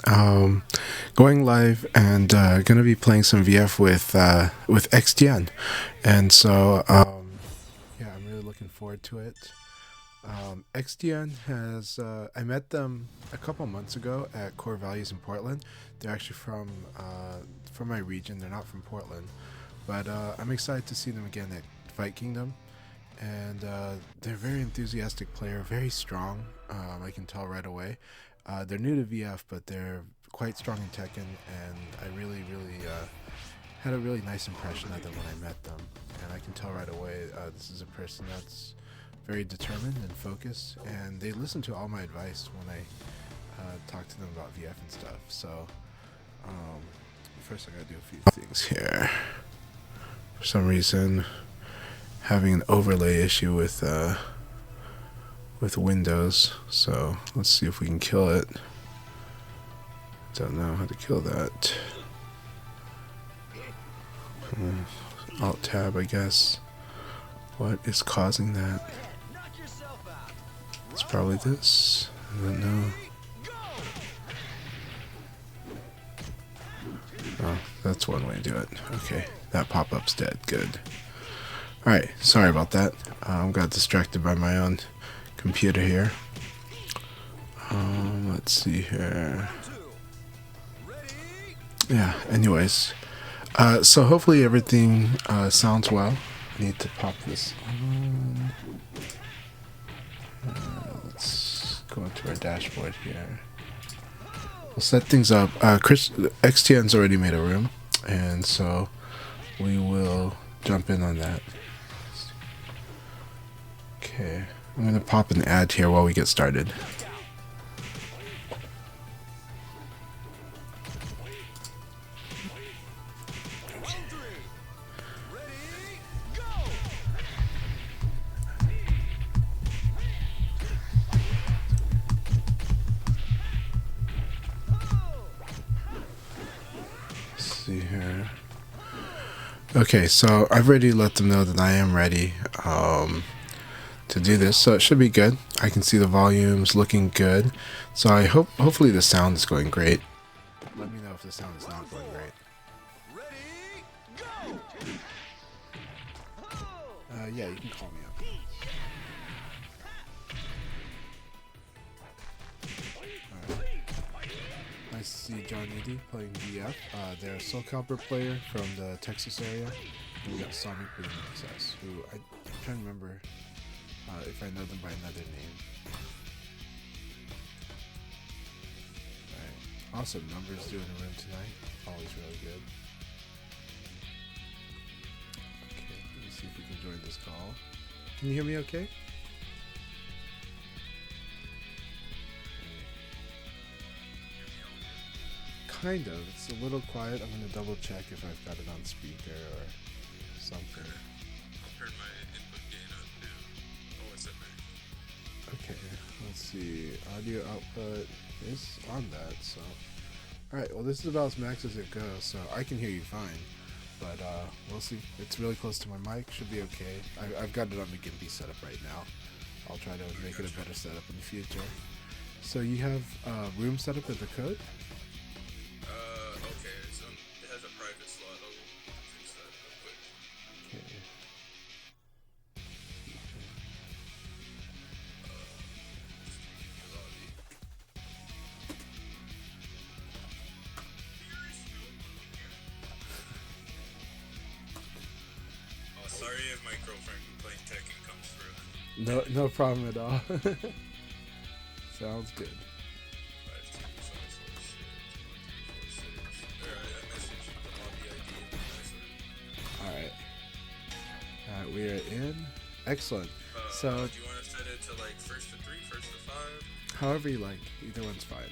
going live and gonna be playing some VF with XTN, and so yeah, I'm really looking forward to it. XTN has I met them a couple months ago at Core Values in Portland. They're actually from my region. They're not from Portland, but I'm excited to see them again at Fight Kingdom. And they're a very enthusiastic player, very strong. I can tell right away. They're new to VF, but they're quite strong in Tekken, and I really had a really nice impression of them when I met them. And I can tell right away this is a person that's very determined and focused, and they listen to all my advice when I talk to them about VF and stuff. So first I gotta do a few things here. For some reason, having an overlay issue with Windows, so let's see if we can kill it. Don't know how to kill that. Alt tab, I guess. What is causing that? It's probably this. I don't know. Oh, that's one way to do it. Okay, that pop-up's dead. Good. Alright, sorry about that. Got distracted by my own computer here. Let's see here. Yeah, anyways. So hopefully everything sounds well. I need to pop this on. Let's go into our dashboard here. We'll set things up. XTN's already made a room, and so we will jump in on that. Okay, I'm going to pop an ad here while we get started. See here. Okay, so I've already let them know that I am ready to do this, so it should be good. I can see the volumes looking good, so I hopefully the sound is going great. Let me know if the sound is not going great. Yeah, you can call me up. Nice to see John Edie playing VF. They're a Soul Calibur player from the Texas area. And we got Sonic Boom Access, who I'm trying to remember if I know them by another name. Alright, awesome numbers doing the room tonight. Always really good. Okay, let me see if we can join this call. Can you hear me okay? Kind of. It's a little quiet. I'm going to double check if I've got it on speaker or something. I've heard my input gain on too. Oh, it's at max. Okay, let's see. Audio output is on that, so. Alright, well this is about as max as it goes, so I can hear you fine. But we'll see. It's really close to my mic. Should be okay. I've got it on the Gimpy setup right now. I'll try to make it a better setup in the future. So you have room set up with the code? Okay, it has a private slot. I'll fix that real quick. Okay. Oh, sorry if my girlfriend playing Tekken comes through. No problem at all. Sounds good. 52546 I messaged the lobby ID and the password. Alright. Alright, we are in. Excellent. So, do you want to set it to like first to 3, first to 5? however you like. Either one's fine.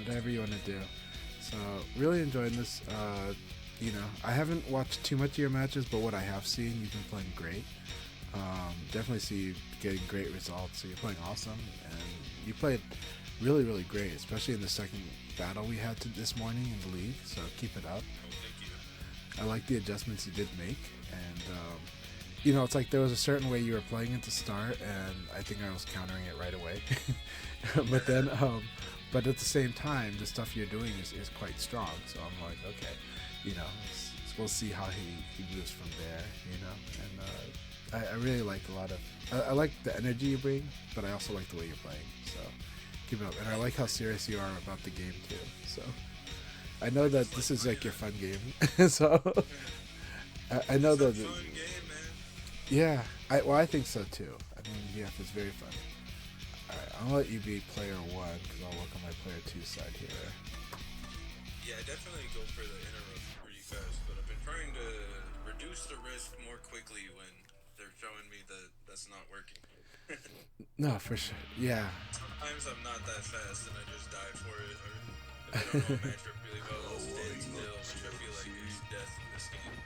Whatever you want to do. So, really enjoying this. You know, I haven't watched too much of your matches, but what I have seen, you've been playing great. Definitely see you getting great results. So you're playing awesome, and you played really great, especially in the second battle we had this morning in the league. So keep it up. Oh, thank you. I like the adjustments you did make, and you know, it's like there was a certain way you were playing it to start, and I think I was countering it right away. But then But at the same time, the stuff you're doing is quite strong. So I'm like, okay, you know, we'll see how he moves from there, you know. And I really like a lot of, I like the energy you bring, but I also like the way you're playing. So keep it up. And I like how serious you are about the game too. So I know that this is like your fun game. So I know that. Fun game, man. Yeah, I think so too. I mean, VF is very fun. Alright, I'll let you be player 1 because I'll work on my player 2 side here. Yeah, I definitely go for the interrupt pretty fast, but I've been trying to reduce the risk more quickly when they're showing me that that's not working. No, for sure. Yeah. Sometimes I'm not that fast and I just die for it, or if I don't know a matchup really well, I'll stand still, which I feel like is death in this game.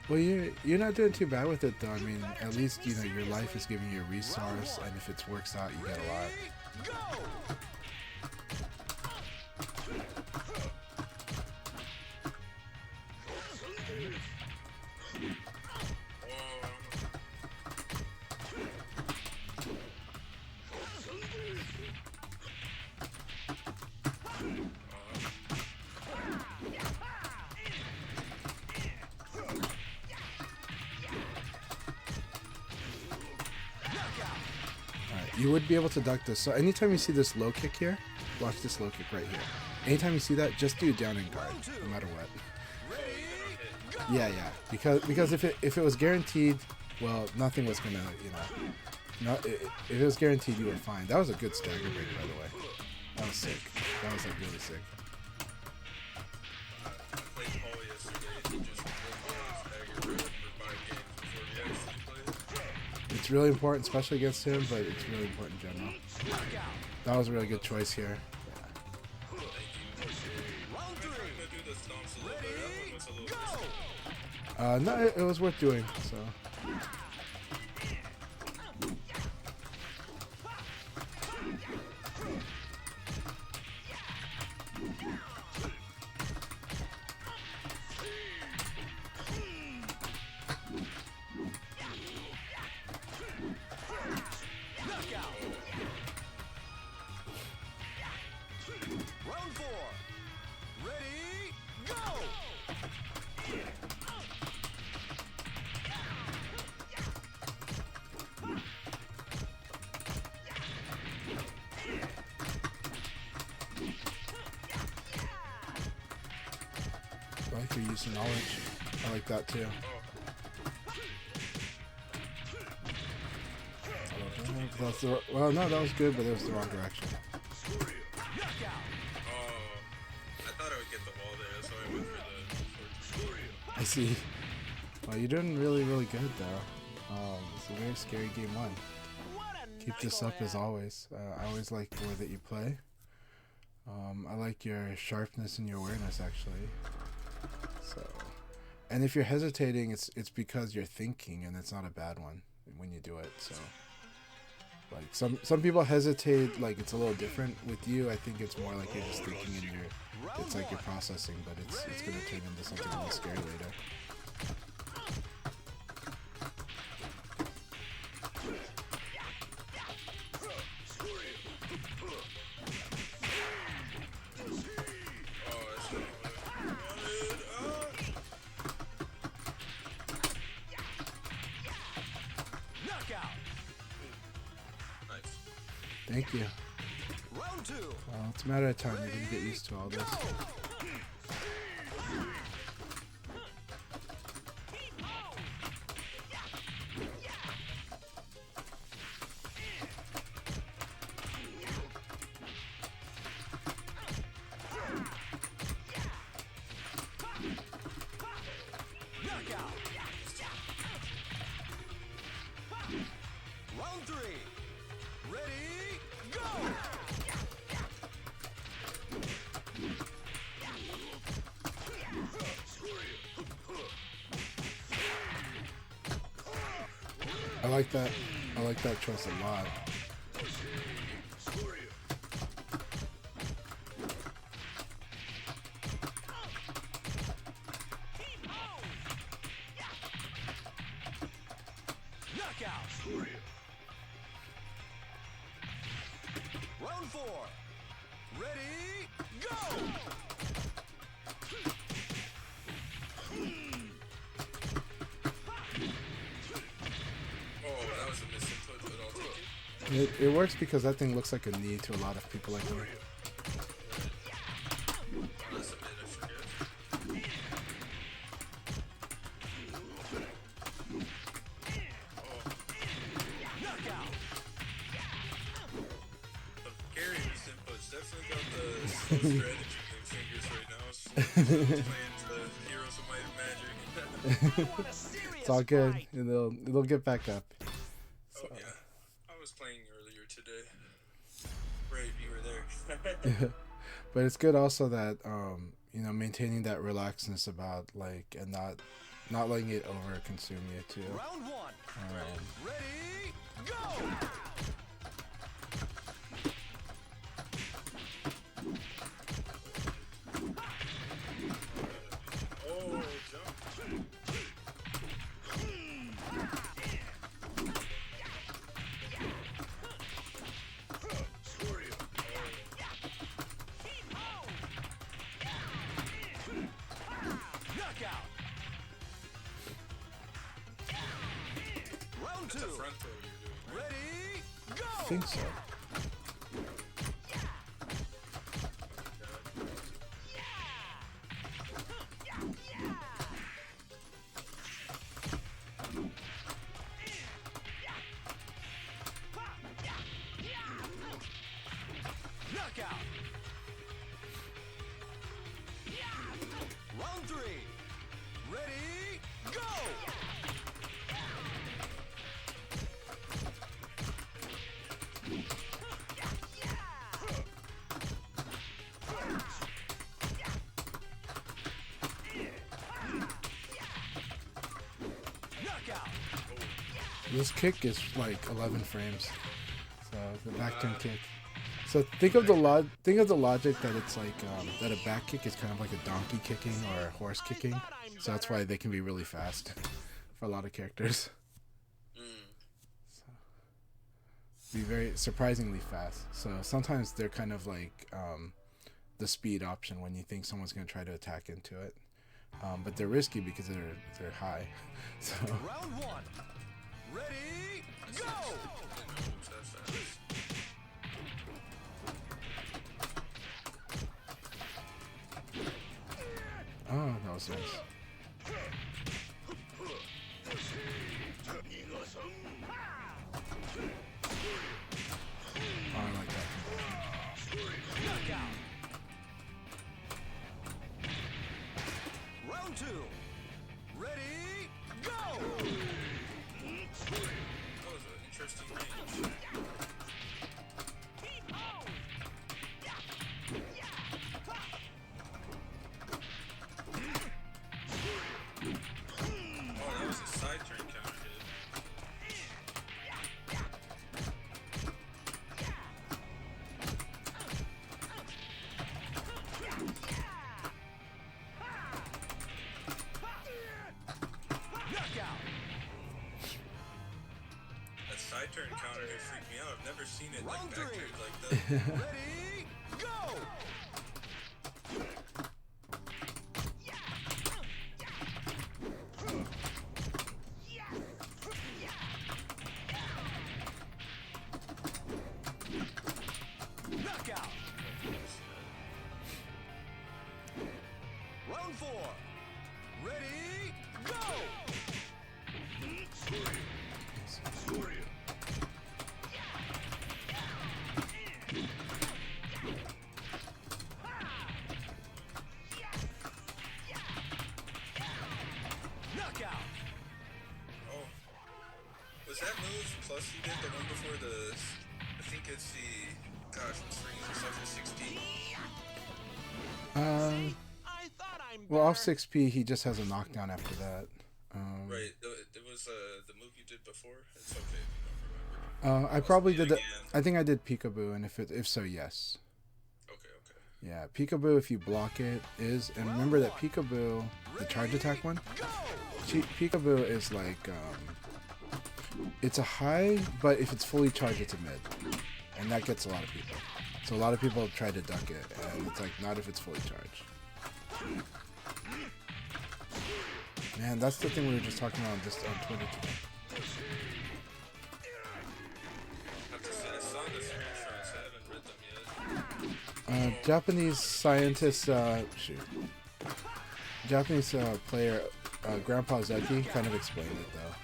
Well, you're not doing too bad with it though. I mean, at least you know your life is giving you a resource, and if it works out, you get a lot. You would be able to duck this. So anytime you see this low kick here, watch this low kick right here. Anytime you see that, just do down and guard, no matter what. Yeah. Because if it was guaranteed, well, nothing was gonna, you know. If it was guaranteed, you were fine. That was a good stagger break, by the way. That was sick. That was like really sick. I played Paul yesterday and just stagger break for 5 games before we actually played. It's really important, especially against him, but it's really important in general. That was a really good choice here. No, it was worth doing, so. Round 4. Ready, go! I like your use of knowledge. I like that too. Well, no, that was good, but it was the wrong direction. I thought I would get the wall there, so I went for the. I see. Well, you're doing really, really good though. It's a very scary game 1. Keep this up as always. I always like the way that you play. I like your sharpness and your awareness actually. So, and if you're hesitating, it's because you're thinking, and it's not a bad one when you do it. So, like some people hesitate, like it's a little different with you. I think it's more like you're just thinking and it's like you're processing, but it's gonna turn into something really scary later. Thank you. Round 2. Well, it's a matter of time. You're gonna get used to all this. Round 3. Ready, go! I like that. I like that choice a lot. Knockout. Round 4. Ready, It works because that thing looks like a knee to a lot of people like me. Unless a bit, I forget. Knockout. But Gary was inputs definitely got the slow strategy fingers right now. Playing the Heroes of Might and Magic. You want a serious It's all good. fight? It'll get back up. Oh yeah, I was playing earlier today. Right, you were there. But it's good also that you know, maintaining that relaxedness about like and not letting it over consume you too. Round one. Ready, go! Oh, jump. Knockout. Round two. Front throw you're doing. Ready, I go! think so. Knockout. Round three. Ready, go! Knockout. This kick is like 11 frames. So the back turn kick. So think of the logic that it's like that a back kick is kind of like a donkey kicking or a horse kicking. So that's why they can be really fast for a lot of characters. Be very surprisingly fast. So sometimes they're kind of like the speed option when you think someone's going to try to attack into it. But they're risky because they're high. So Round one. Ready, go! oh, that was nice. Oh, I like that. Knockout. Round two. Ready, go! That was an interesting range. Oh, that was a side turn counter hit. Knockout. That side turn counter hit freaked me out. I've never seen it like Round back three. turned like that. Ready, go! Knockout. Round four. Ready, go! Knockout. Oh. Was that move plus he did the one before the... I think it's the... Gosh, what's freaking himself for 16? I thought I'm Well, off 6P, he just has a knockdown after that. Right, it was the move you did before? It's okay if you don't remember. I probably did that. Again. I think I did peekaboo, and if so, yes. Okay, okay. Yeah, peekaboo, if you block it, is... And remember that peekaboo, the charge attack one? go! Peekaboo is like... it's a high, but if it's fully charged, it's a mid. And that gets a lot of people. So a lot of people try to duck it, and it's like, not if it's fully charged. Man, that's the thing we were just talking about just on Twitter today. I have to say, Japanese scientist, Japanese player, Grandpa Zeki kind of explained it though.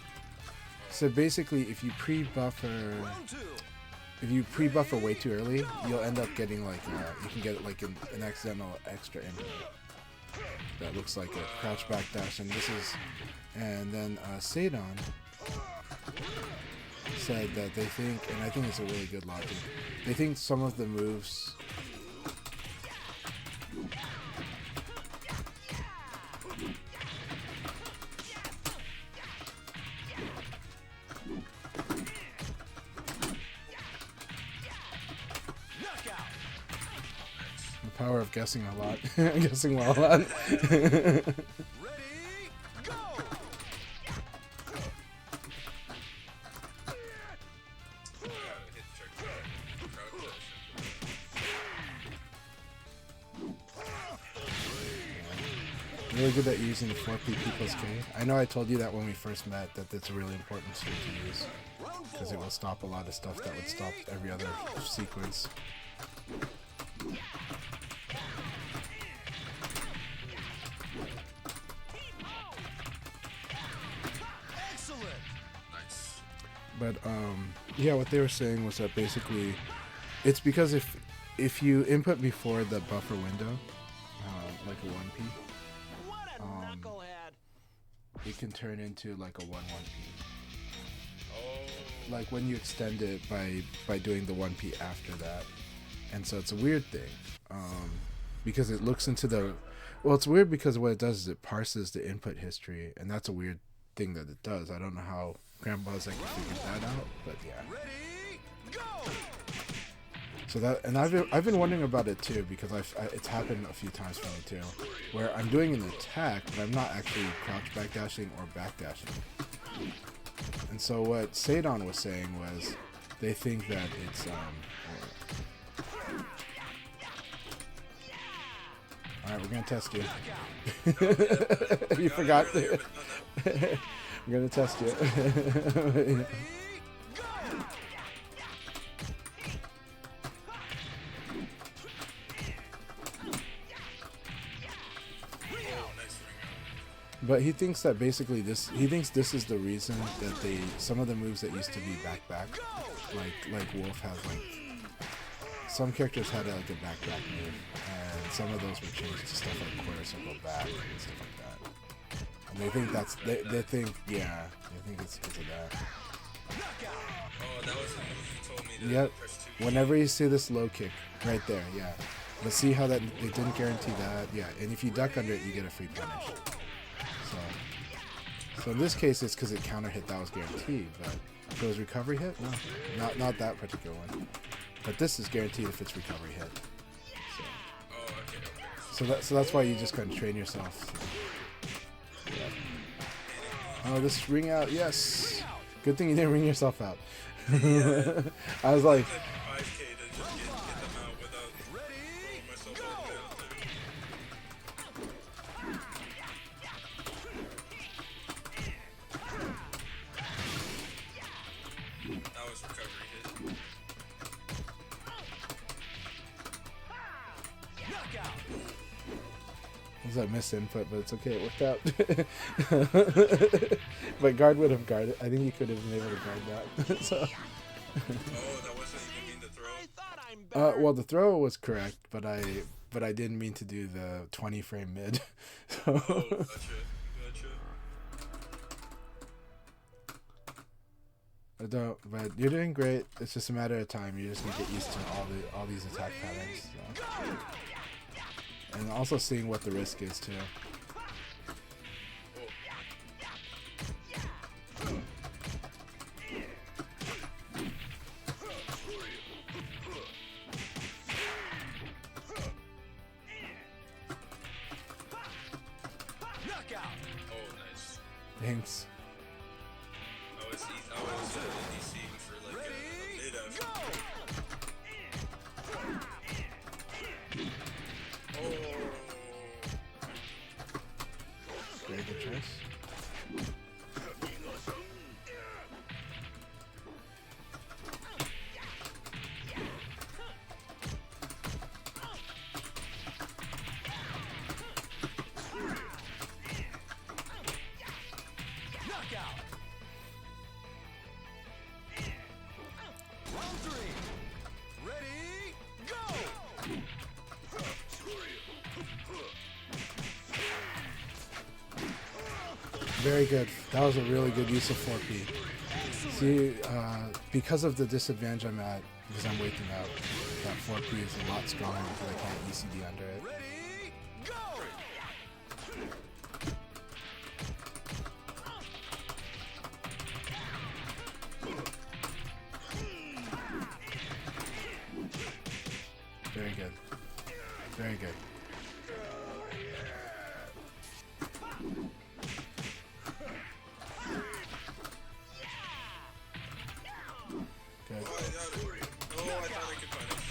So basically, if you pre-buffer way too early, you'll end up getting like you can get like an accidental extra input that looks like a crouch back dash, and this is, and then Seidon said that they think, and I think it's a really good logic, they think some of the moves the power of guessing a lot. Guessing well a lot. Ready, go! Really good at using the 4P plus K. I know I told you that when we first met, that that's a really important skill to use, because it will stop a lot of stuff that would stop every other sequence. Excellent! Nice. But yeah, what they were saying was that basically, it's because if you input before the buffer window, like a 1P, What a knucklehead! it can turn into like a 1-1P. Oh. Like when you extend it by doing the 1P after that. And so it's a weird thing, because it looks into the, well, it's weird because what it does is it parses the input history, and that's a weird thing that it does. I don't know how Grandpa's like figured that out, but yeah. Ready, go! So that, and I've been wondering about it too, because it's happened a few times for me too, where I'm doing an attack, but I'm not actually crouch backdashing or backdashing. And so what Seidon was saying was, they think that it's alright, we're gonna test you. You forgot. I'm gonna test you. But he thinks that basically this is the reason that some of the moves that used to be back, like Wolf has, like, some characters had like a back move, and some of those were changed to stuff like quarter circle back and stuff like that. And they think they think it's because of that. Oh, that was the move you told me to Yep. press 2. Whenever you see this low kick right there, yeah. But see how that they didn't guarantee that, yeah. And if you duck under it, you get a free punish. So in this case, it's because it counter hit that was guaranteed. But if it was recovery hit, no, not that particular one. But this is guaranteed if it's recovery hit. Oh, okay. So that's why you just kind of train yourself. Yeah. Oh, this ring out, yes. Good thing you didn't ring yourself out. I was like, 5K to just get them out without throwing myself all the way out there. That was recovery hit. Knockout! it was a misinput, but it's okay, it worked out. But guard would have guarded. I think he could have been able to guard that. So. Oh, that wasn't even mean to throw. I thought I'm better. Well, the throw was correct, but I didn't mean to do the 20 frame mid. So. Oh, gotcha. But you're doing great. It's just a matter of time. You're just gonna get used to all these attack patterns. So. And also seeing what the risk is too. Knockout! Oh, nice. Thanks. I was DCing for like a mid after. Oh. Very good choice. Very good. That was a really good use of 4P. See, because of the disadvantage I'm at, because I'm waking up, that 4P is a lot stronger because I can't ECD under it. Ready, go! Very good. Very good. Good. Oh, I got it. Oh, I thought I could punish.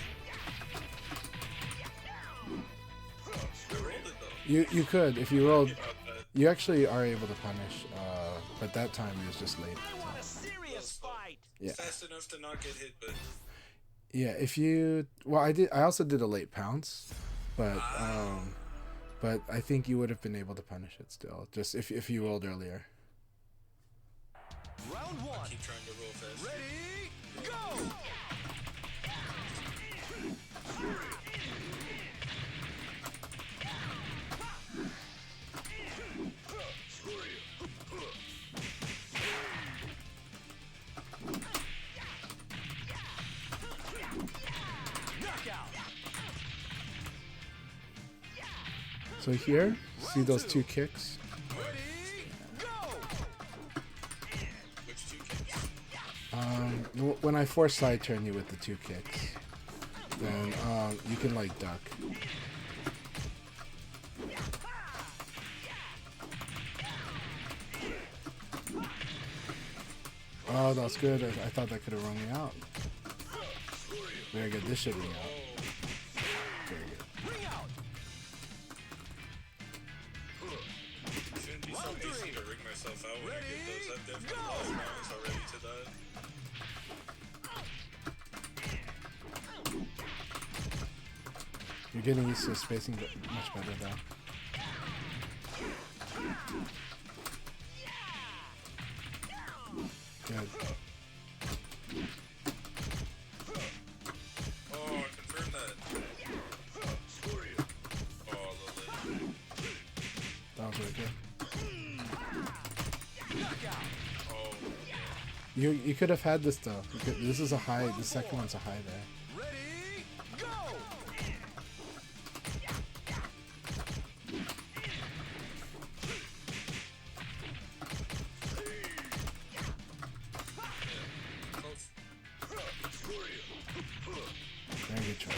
I rolled it though. You could if you rolled. About that. You actually are able to punish, but that time it was just late. I want a serious fight. Yeah. Fast enough to not get hit, but Yeah, if you I also did a late pounce, but I think you would have been able to punish it still, just if you rolled earlier. Round one. keep trying to roll fast. Ready, go! Knockout. So here, see those two kicks? Ready, go! Which two kicks? When I force side turn you with the two kicks, then you can like duck. Oh, that was good. I thought that could have run me out. Very good. This should ring out. Very good. Ring out. Shouldn't be so easy to rig myself out when I get those. I've definitely lost rounds already to that. You're getting used to spacing much better though. Good. Oh, I confirmed that. Oh, Lily. That was really good. Knockout. Oh, You could have had this though. This is a high. The second one's a high there. Ready, go! close. Very good choice.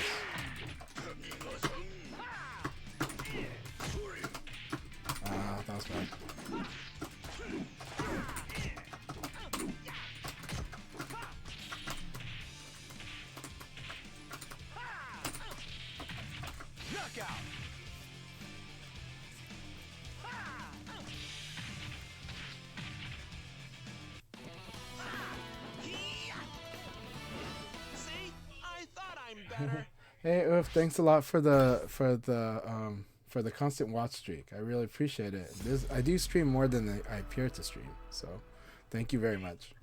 That was bad. Knockout. See? I thought I'm better. Hey, Oof, thanks a lot for the constant watch streak. I really appreciate it. I do stream more than I appear to stream, so thank you very much.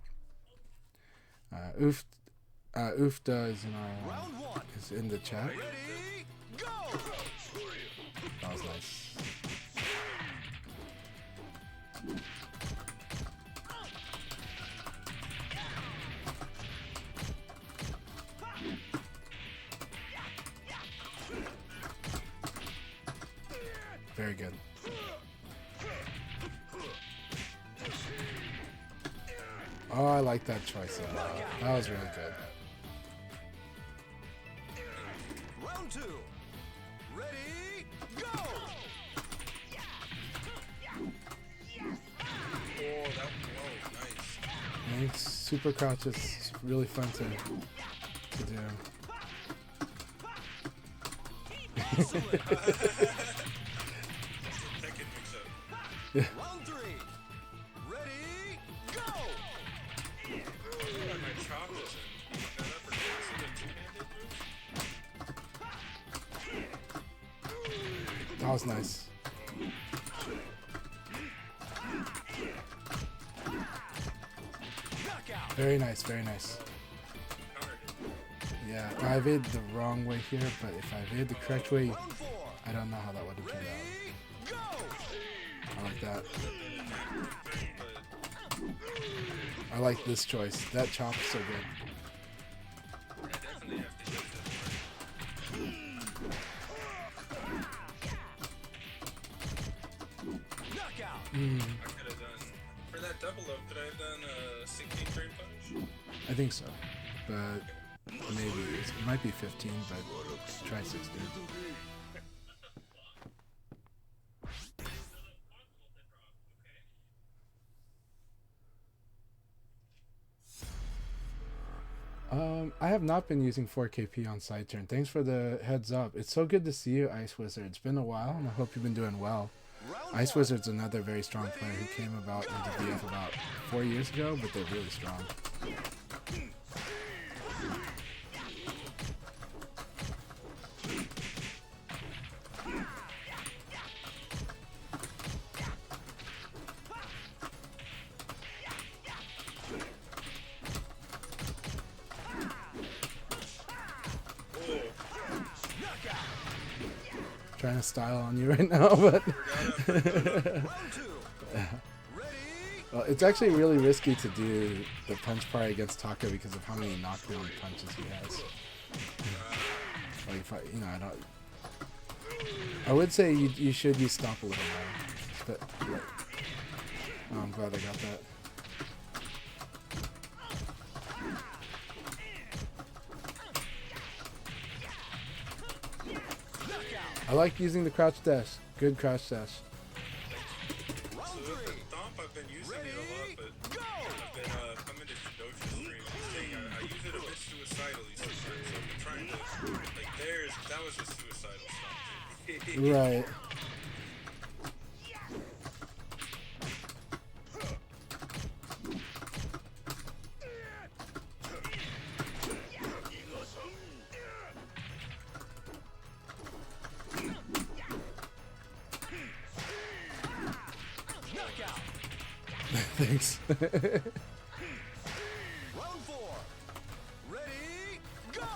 Oof does Round one. is in the chat. Ready, go! That was nice. Very good. Oh, I like that choice. That was really good. Round two. Ready, go! Oh, that. Whoa, nice. Thanks. Super crouch is really fun to do. Tekken mix up. Round three. Ready, go! I might chop this and beat that uppercut. Is it a two-handed move? That was nice. Knockout. Very nice. Very nice. Countered it. Yeah, I evaded the wrong way here, but if I evaded the correct way, Round four. I don't know how that would have turned out. Ready, go! I like that. But I like this choice. That chop is so good. I definitely have to use it. Knockout. I could have done for that double up. Could I have done a 16 frame punish? I think so, but maybe it might be 15, but try 16. I have not been using 4KP on side turn. Thanks for the heads up. It's so good to see you, Ice Wizard. It's been a while, and I hope you've been doing well. Round Ice one. Wizard's another very strong player who came about into VF about 4 years ago, but they're really strong. Trying to style on you right now, but Round two. Ready? well, it's actually really risky to do the punch part against Taka because of how many knockdown punches he has. Like if I don't. I would say you should use stop a little more, but oh, I'm glad I got that. I like using the crouch dash. Good crouch dash. Round So with the three. thump, I've been using it a lot, but I've been coming to Shidocha streams and saying I use it a bit suicidally sometimes. So I've been trying to like that was a suicidal stomp. Right. Knockout. Thanks. Round four. Ready? Go.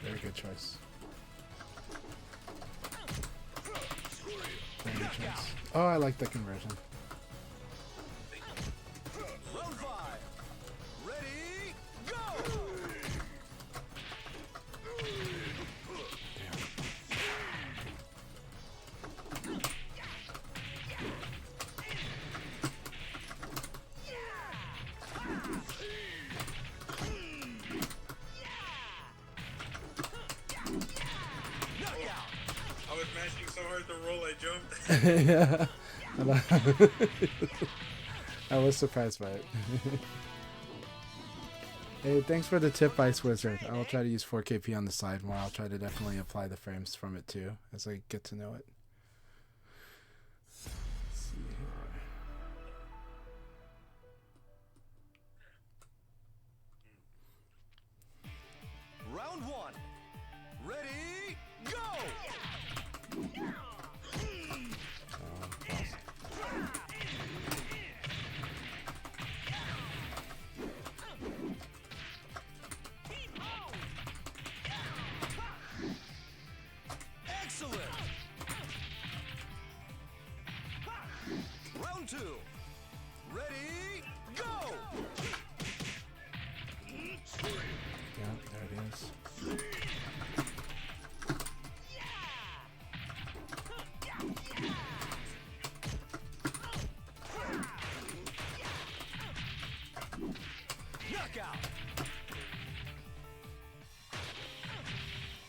Very good choice. Very good choice. Oh, I like the conversion. Round five. Ready? Go. Knockout. I was mashing so hard to roll, I jumped. Yeah. I was surprised by it. Hey, thanks for the tip, Ice Wizard. I will try to use 4KP on the side more. I'll try to definitely apply the frames from it too as I get to know it. Let's see here. Round one. Ready? Go. Pause. Excellent. Round two. Ready? Go. Yeah, there it is. Knockout.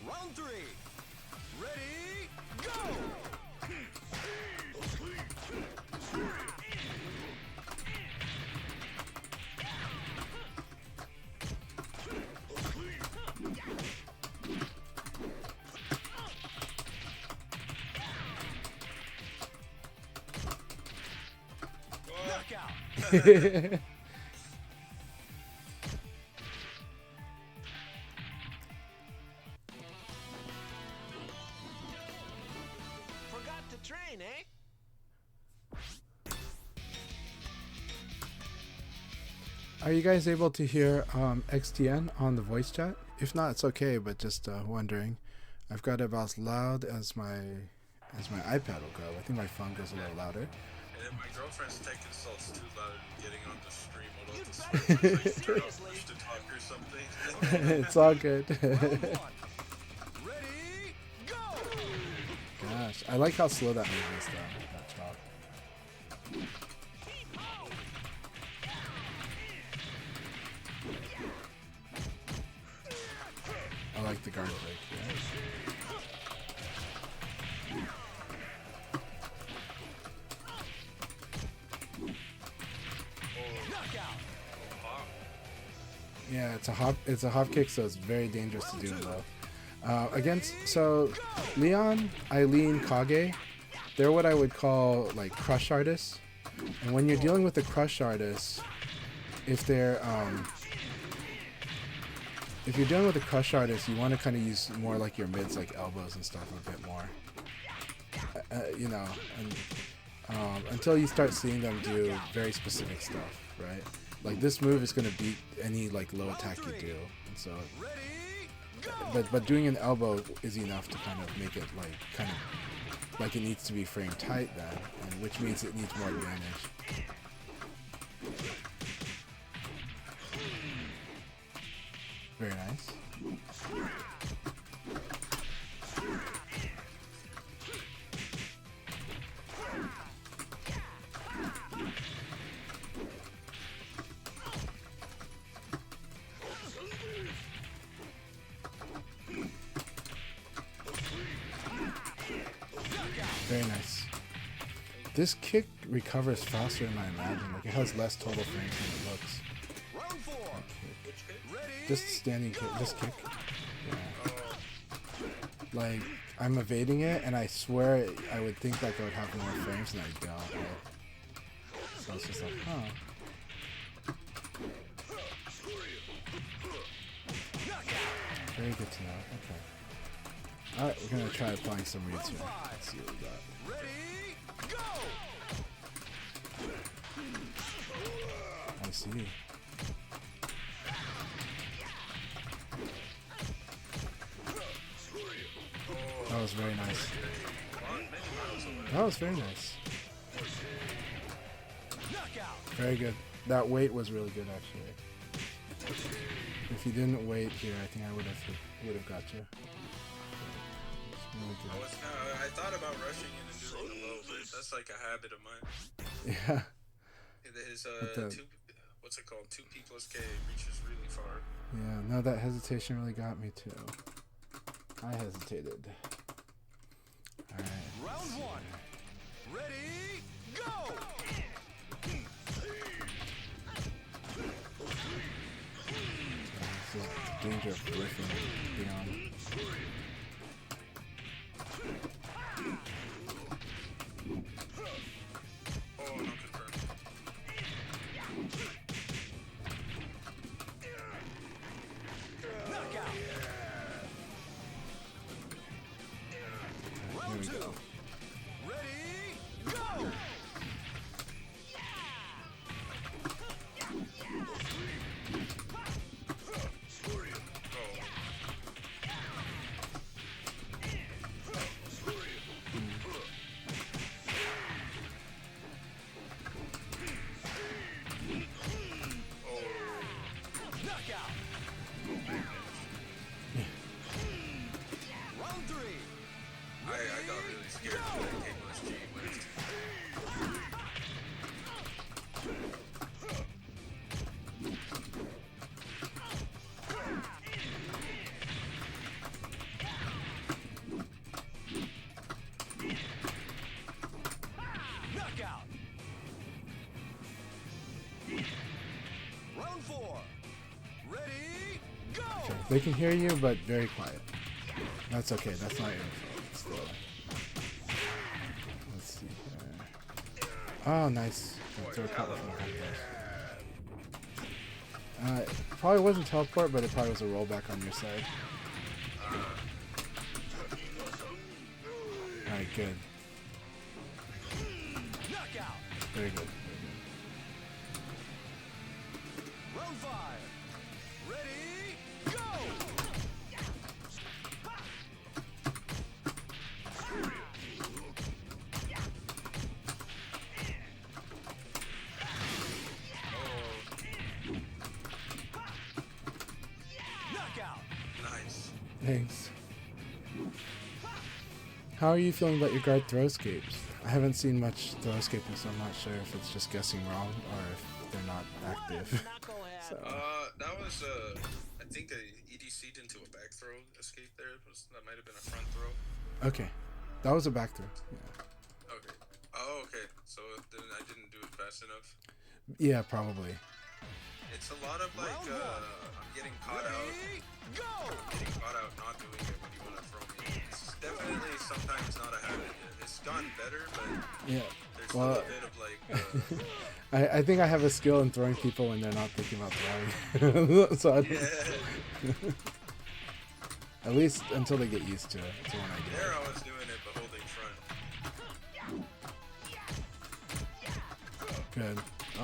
Round three. Ready? Go. Knockout. Forgot to train, eh? Are you guys able to hear XTN on the voice chat? If not, it's okay, but just wondering. I've got it about as loud as my iPad will go. I think my phone goes a little louder. And then my girlfriend's tech insults too loud getting on the stream. Although the stream is like turn off push to talk or something. It's all good. Round one. Ready, go! Gosh, I like how slow that move is though. That chop. I like the guard break. Yeah. Knockout. Yeah, it's a hop. It's a hop kick, so it's very dangerous to do though. So Leon, Eileen, Kage, they're what I would call like crush artists. And when you're dealing with a crush artist, if you're dealing with a crush artist, you want to kind of use more like your mids, like elbows and stuff, a bit more. You know, and until you start seeing them do very specific stuff, right? Like this move is gonna beat any like low attack you do, and so. But doing an elbow is enough to kind of make it like it needs to be frame tight then, and which means it needs more advantage. Very nice. Very nice. This kick recovers faster than I imagined. Like it has less total frames than it looks. Round four. Ready, Just standing kick, just kick. Yeah. Like I'm evading it, and I swear I would think like I would have more frames, and I don't. Right? So it's just like, huh. Very good to know. Okay. Alright, we're gonna try applying some reads here. Let's see what we got. ready, go! I see. That was very nice. That was very nice. Knockout. Very good. That weight was really good, actually. If you didn't wait here, I think I would have got you. Really good. I thought about rushing in and doing a low, but that's like a habit of mine. Yeah. His the- what's it called? 2P plus K reaches really far. Yeah, no, that hesitation really got me too. I hesitated. Alright. Round one. Ready, go! So the danger of riffing beyond. Oh, no confirmed. Knockout. Here Round we two. go. Ready, go! Knockout. Round three. I got really scared when I came on stream last. Knockout. Round four. Ready, go! Okay, they can hear you, but very quiet. That's okay. That's not your fault. Still. Let's see here. Oh, nice. Throw a couple from behind those. Probably wasn't teleport, but it probably was a rollback on your side. Alright, good. Knockout. Very good. Round 5. Ready, go! Knockout. Nice. Thanks. How are you feeling about your guard throw escapes? I haven't seen much throw escaping, so I'm not sure if it's just guessing wrong or if they're not active. So, That was I think a EDC'd into a back throw escape there. That might have been a front throw. okay. That was a back throw. Yeah. Okay. Oh, okay. So then I didn't do it fast enough. Yeah, probably. It's a lot of like I'm getting caught out. Ready, go! Getting caught out not doing it when you want to throw me. It's definitely sometimes not a habit. It's gotten better, but Yeah. there's Well, still a bit of like I think I have a skill in throwing people when they're not thinking about throwing. So yeah. at least until they get used to it. That's when I do There it. I was doing it but holding front. Good. I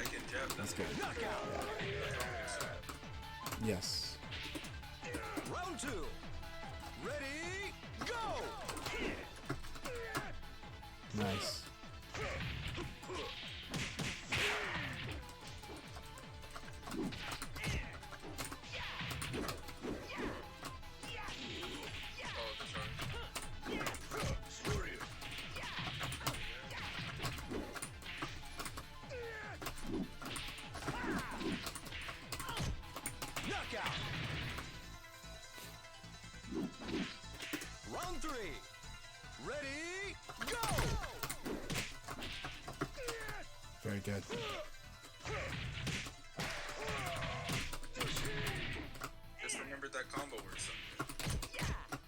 can jab That's that. good. Knockout. Yes. Round 2. Ready, go! Nice. Oh, the front. Knockout. Round 3. Ready, go! Very good. Just remembered that combo word something.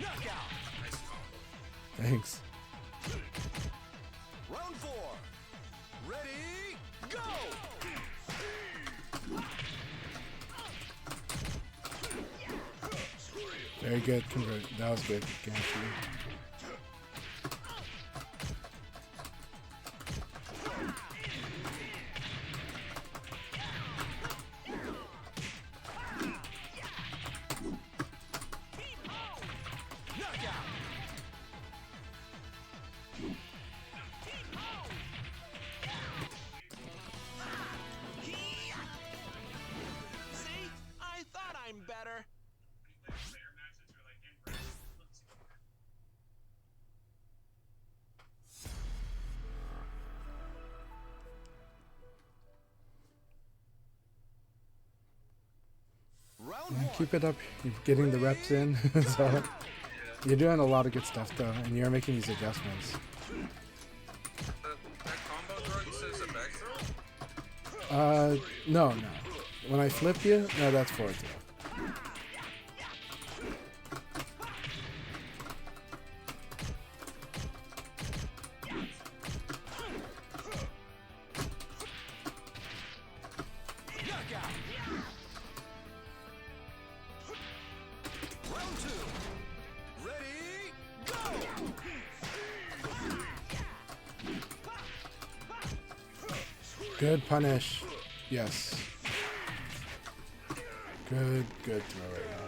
Knockout. Nice combo. Thanks. Round 4. Ready, go! Very good. Convert. That was good. Guarantee. Knockout. See? I thought I'm better. Round Yeah, 1. keep it up. You're getting the reps in. So you're doing a lot of good stuff though, and you're making these adjustments. That combo throw you said is a back throw? No. When I flip you, no, that's forward throw. Knockout. Round 2. Ready, go! Good punish. Yes. Good throw right now.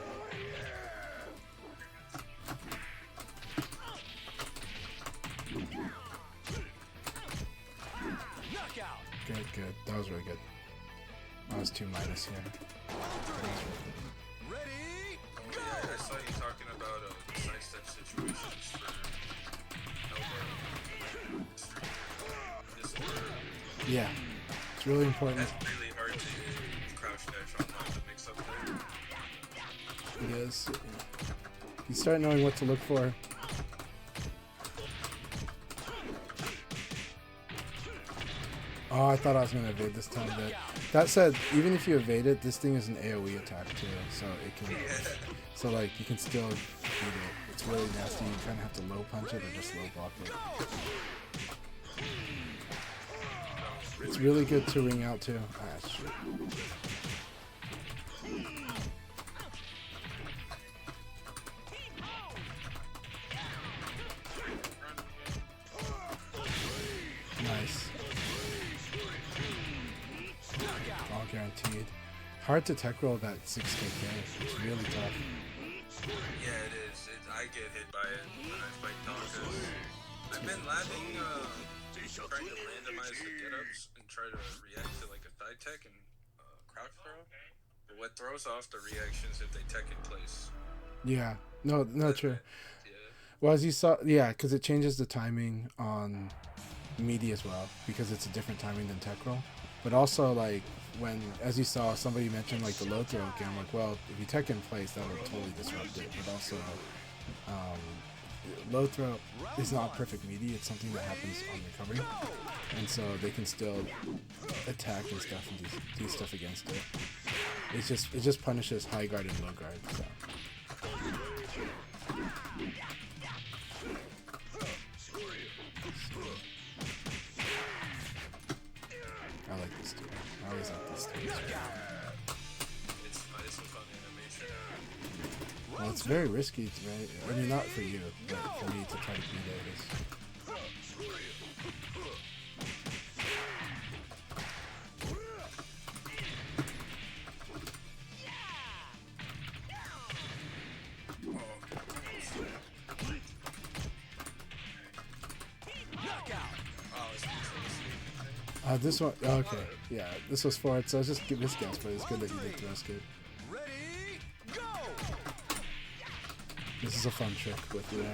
Knockout. Good. That was really good. I was 2 minus here. Ready, Oh, go! yeah, I saw you talking about side step situations for elbow. Just Yeah. It's really important. that's really hard to crouch dash online to mix up there. It is. You start knowing what to look for. Oh, I thought I was gonna evade this time, but that said, even if you evade it, this thing is an AoE attack too, so it can, so like you can still beat it. It's really nasty. You kind of have to low punch it or just low block it. It's really good to ring out too. Ah, shoot. Nice. All guaranteed. Hard to tech roll that 6KK. It's really tough. Yeah, it is. I get hit by it when I fight Takas. I've been labbing, trying to randomize the get-ups and try to react to like a side tech and crouch throw. But what throws off the reactions if they tech in place? Yeah. No, true. Yeah. Well, as you saw, yeah, because it changes the timing on meaty as well, because it's a different timing than tech roll. But also, like, when, as you saw, somebody mentioned, like, the low throw again, I'm like, well, if you tech in place, that would totally disrupt it. But also, low throw is not perfect meaty. It's something that happens on recovery. And so they can still attack and stuff and do stuff against it. It just punishes high guard and low guard, so. I like this too. I always like this too. It's a fun animation. Well, it's very risky, right? I mean, not for you, but for me to try to beat it is. This one, okay, yeah, this was for it, so I was just giving this guess, but it's good that you did thrust good. Ready, go! This is a fun trick with the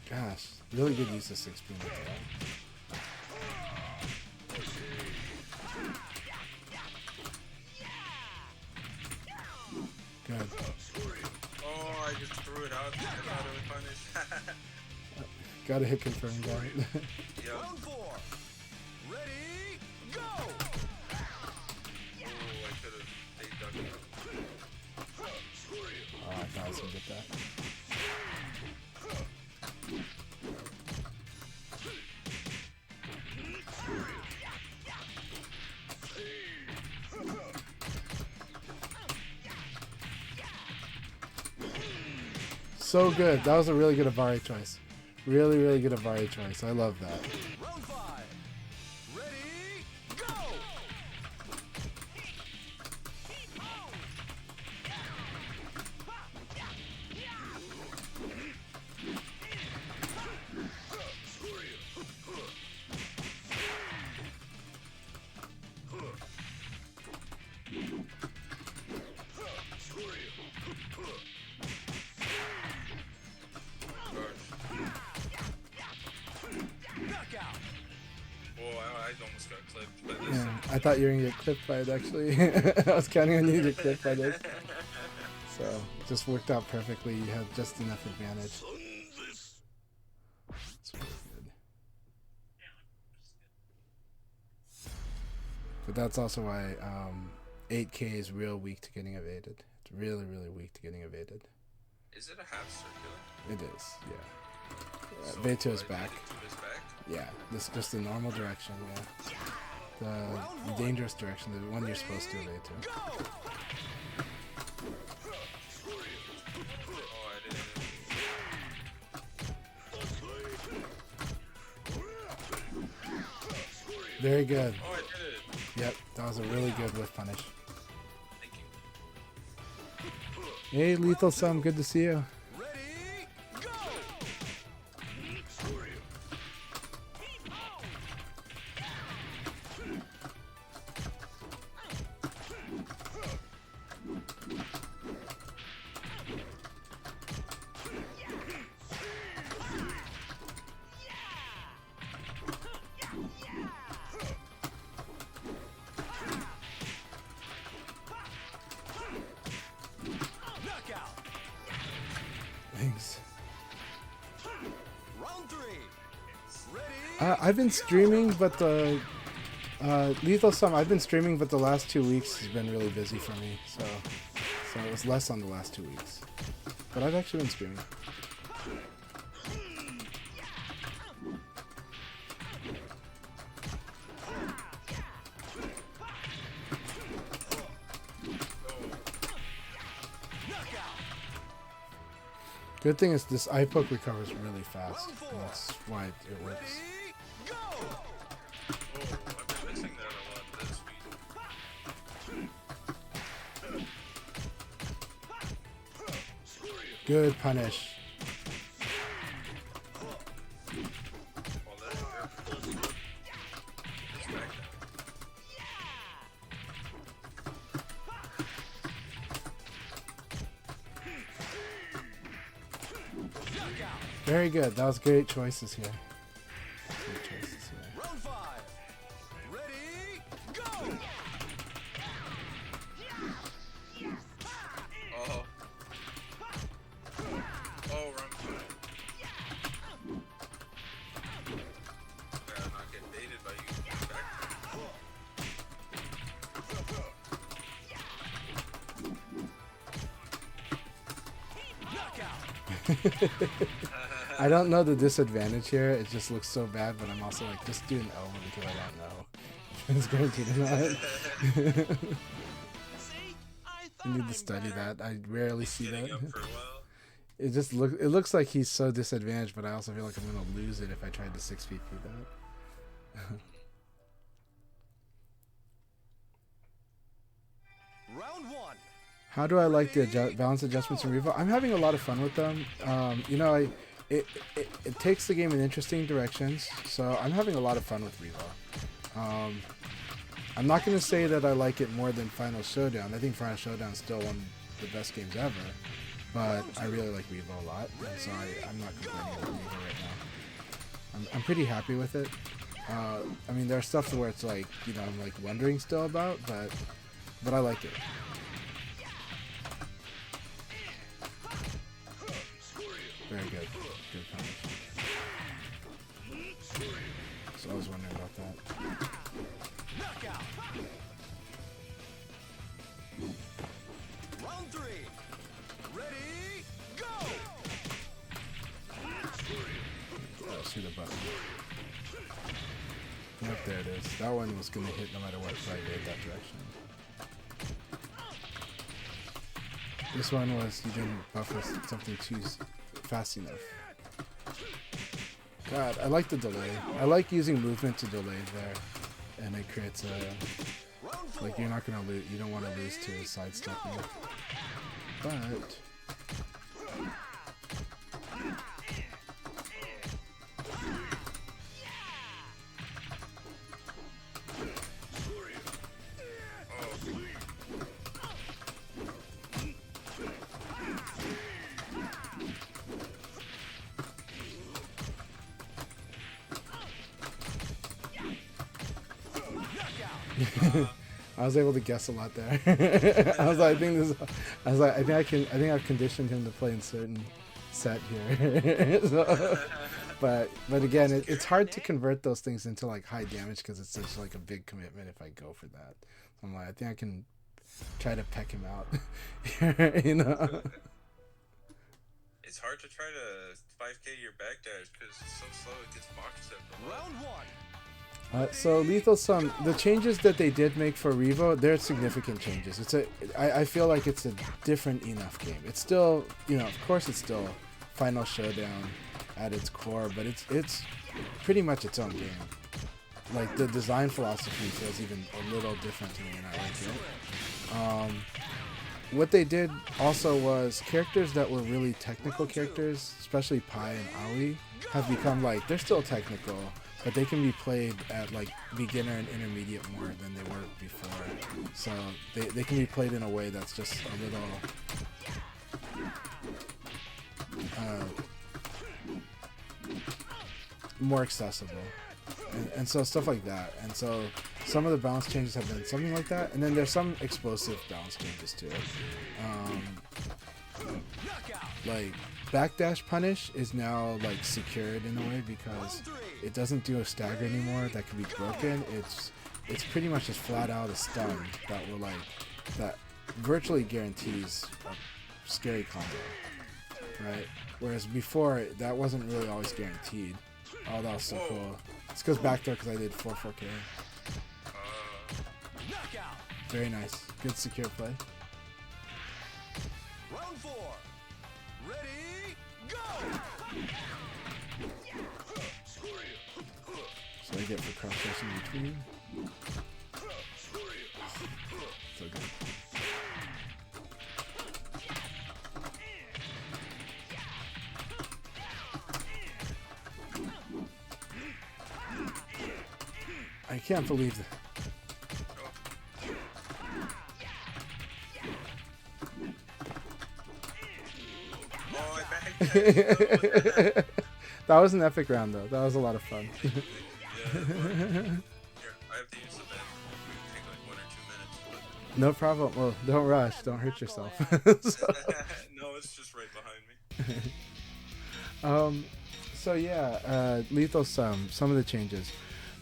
gosh, really good use of 6 beam with that. Good. Oh, I just threw it out. I thought it would punish. Gotta hit confirm guard. Yep. Round 4. Ready, go! Oh, I could have stayed ducked out. Oh, I thought I was gonna get that. So good. That was a really good Avari choice. Really, really good Avari choice. I love that. Round 5. Ready, go! Knockout! Oh, I almost got clipped. But this Yeah, I thought you were gonna get clipped by it actually. I was counting on you to get clipped by this. So it just worked out perfectly. You had just enough advantage. It's really good. But that's also why 8K is real weak to getting evaded. It's really, really weak to getting evaded. Is it a half circular? It is, yeah. So V2 is I back. made it to his back? Yeah, this is just the normal direction, yeah. The dangerous direction, the one you're supposed to evade to. Oh, I didn't. Very good. Oh, I did it. Yep, that was a really good whiff punish. Thank you. Hey, Lethal Sum, good to see you. Ready, go! Knockout! Thanks. Round 3. Ready, I've been streaming, but the Lethal Sum, I've been streaming, but the last 2 weeks has been really busy for me, so So it was less on the last 2 weeks. But I've actually been streaming. Good thing is this eye poke recovers really fast. And that's why it works. Go! Oh, I've been missing that a lot this week. Good punish. Well, that's your respect. Very good. That was great choices here. Great choices here. Round 5. Ready? Go! Oh. Oh, run for it. Gotta not get baited by you. Back. Knockout! I don't know the disadvantage here. It just looks so bad, but I'm also like, just do an L because I don't know. It's guaranteed or not. See? I thought I need I'm to study better. that. I rarely see Getting that. up for a while. It looks like he's so disadvantaged, but I also feel like I'm gonna lose it if I tried to 6 feet through that. Round 1. How do I like the balance adjustments in Revo? I'm having a lot of fun with them. You know, it takes the game in interesting directions, so I'm having a lot of fun with Revo. I'm not going to say that I like it more than Final Showdown. I think Final Showdown is still one of the best games ever, but I really like Revo a lot, and so I'm not complaining about Revo right now. I'm pretty happy with it. I mean, there's stuff where it's like, you know, I'm like wondering still about, but I like it. Very good. Good punish. So I was wondering about that. Knockout! Round 3. Ready? Go! Oh, see the button. Yep, there it is. That one was going to hit no matter what if I did that direction. This one was, you didn't buffer something too fast enough. God, I like the delay. I like using movement to delay there, and it creates a, like, you're not gonna lose. You don't want to lose to sidestepping, but I was able to guess a lot there. I was like, I think I've conditioned him to play in certain set here. So, but again, it's hard to convert those things into like high damage because it's such like a big commitment if I go for that. So I'm like, I think I can try to peck him out. You know. It's hard to try to 5k your backdash because it's so slow it gets boxed up. Round 1. So Lethal Sum, the changes that they did make for Revo, they're significant changes. I feel like it's a different enough game. It's still, you know, of course it's still Final Showdown at its core, but it's pretty much its own game. Like the design philosophy feels even a little different to me, and I like it. What they did also was characters that were really technical characters, especially Pai and Aoi, have become like, they're still technical, but they can be played at like beginner and intermediate more than they were before. So they can be played in a way that's just a little more accessible. And so stuff like that. And so some of the balance changes have been something like that. And then there's some explosive balance changes too. Like backdash punish is now like secured in a way because it doesn't do a stagger anymore that can be broken. It's pretty much just flat out a stun that will like that virtually guarantees a scary combo, right? Whereas before, that wasn't really always guaranteed. Oh, that was so cool. This goes back there because I did 4-4K. Knockout. Very nice. Good secure play. Round 4. Ready, go! So I get for cross dressing in between. So good. I can't believe that. That was an epic round though. That was a lot of fun. Yeah, here, I have to use the bathroom. Take like 1 or 2 minutes. But... No problem. Well, don't rush. Don't hurt yourself. No, it's just right behind me. So yeah, lethal some of the changes.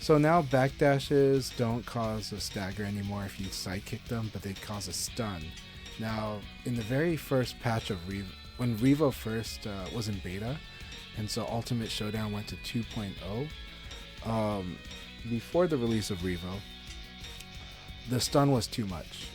So now backdashes don't cause a stagger anymore if you sidekick them, but they cause a stun. Now, in the very first patch of when REVO first was in beta, and so Ultimate Showdown went to 2.0, before the release of REVO, the stun was too much.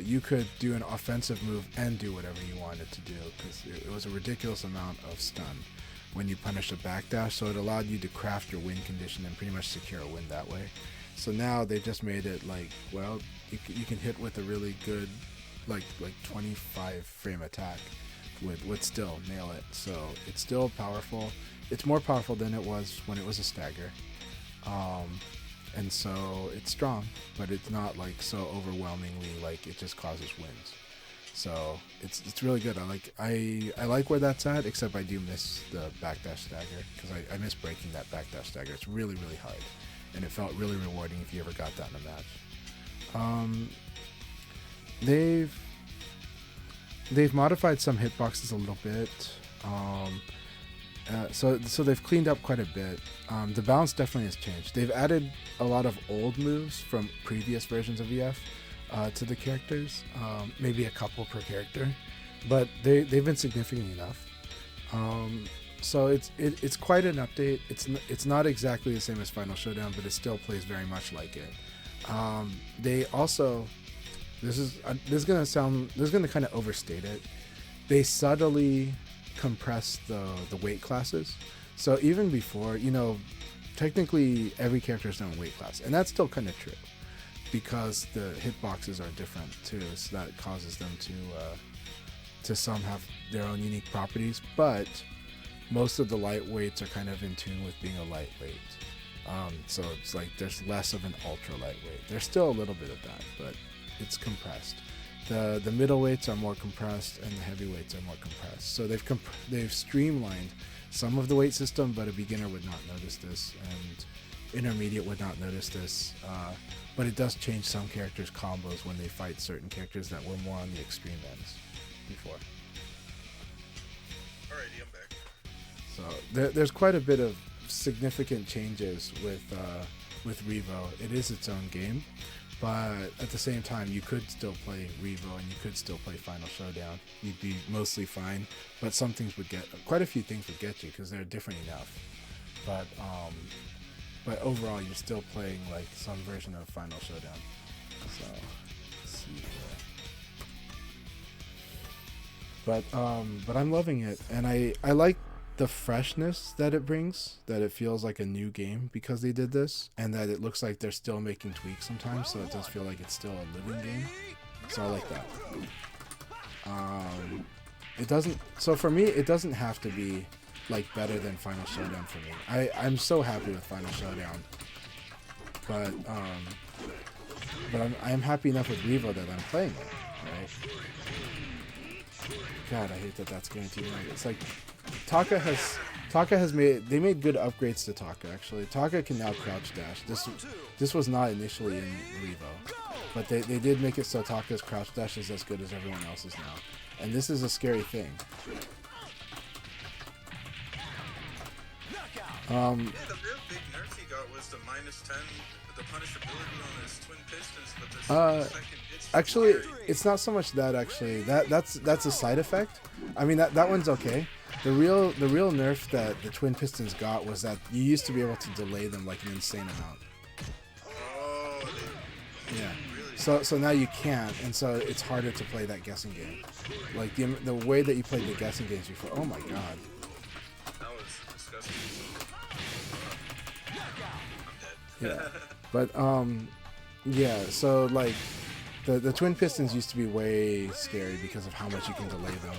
You could do an offensive move and do whatever you wanted to do because it was a ridiculous amount of stun when you punish a backdash, so it allowed you to craft your win condition and pretty much secure a win that way. So now they just made it like, well, you can hit with a really good like 25 frame attack would still nail it. So it's still powerful. It's more powerful than it was when it was a stagger. And so it's strong, but it's not like so overwhelmingly like it just causes wins. So it's really good. I like where that's at, except I do miss the backdash stagger because I miss breaking that backdash stagger. It's really, really hard, and it felt really rewarding if you ever got that in a match. They've modified some hitboxes a little bit. So they've cleaned up quite a bit. The balance definitely has changed. They've added a lot of old moves from previous versions of VF to the characters, maybe a couple per character, but they've been significant enough. So it's quite an update. It's not exactly the same as Final Showdown, but it still plays very much like it. They also, this is gonna kind of overstate it. They subtly compress the weight classes. So even before, technically every character is their own weight class, and that's still kind of true because the hitboxes are different too, so that causes them to some have their own unique properties, but most of the lightweights are kind of in tune with being a lightweight. So it's like there's less of an ultra lightweight. There's still a little bit of that, but it's compressed. The middleweights are more compressed and the heavyweights are more compressed. So they've streamlined some of the weight system, but a beginner would not notice this, and intermediate would not notice this. But it does change some characters' combos when they fight certain characters that were more on the extreme ends before. Alrighty, I'm back. So there's quite a bit of significant changes with REVO. It is its own game, but at the same time, you could still play REVO and you could still play Final Showdown. You'd be mostly fine, but some things quite a few things would get you because they're different enough. But overall, you're still playing like some version of Final Showdown. So let's see here. But I'm loving it, and I like the freshness that it brings, that it feels like a new game because they did this, and that it looks like they're still making tweaks sometimes, so it does feel like it's still a living game. So I like that. It doesn't. So for me, it doesn't have to be like better than Final Showdown for me. I'm so happy with Final Showdown, but I'm happy enough with REVO that I'm playing it. Right? God, I hate that that's guaranteed right. It's like Taka has made good upgrades to Taka. Actually, Taka can now crouch dash. This was not initially in REVO, but they did make it so Taka's crouch dash is as good as everyone else's now, and this is a scary thing. Yeah, the real big nerf he got was the -10, the punishability on his twin pistons, but the second hits were Actually, scary. it's not so much that actually. That's a side effect. I mean that one's okay. The real nerf that the twin pistons got was that you used to be able to delay them like an insane amount. Oh, Yeah. really? So now you can't, and so it's harder to play that guessing game. Like the way that you played the guessing games before. Oh my god. That was disgusting. I'm dead. Yeah. But yeah. So like the twin pistons used to be way scary because of how much you can delay them.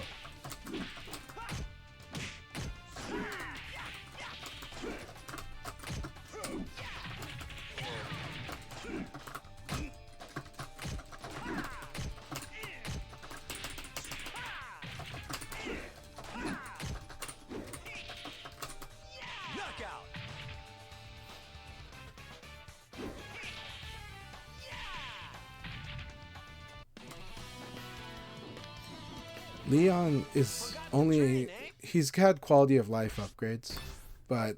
Knockout. Leon is only he's had quality of life upgrades, but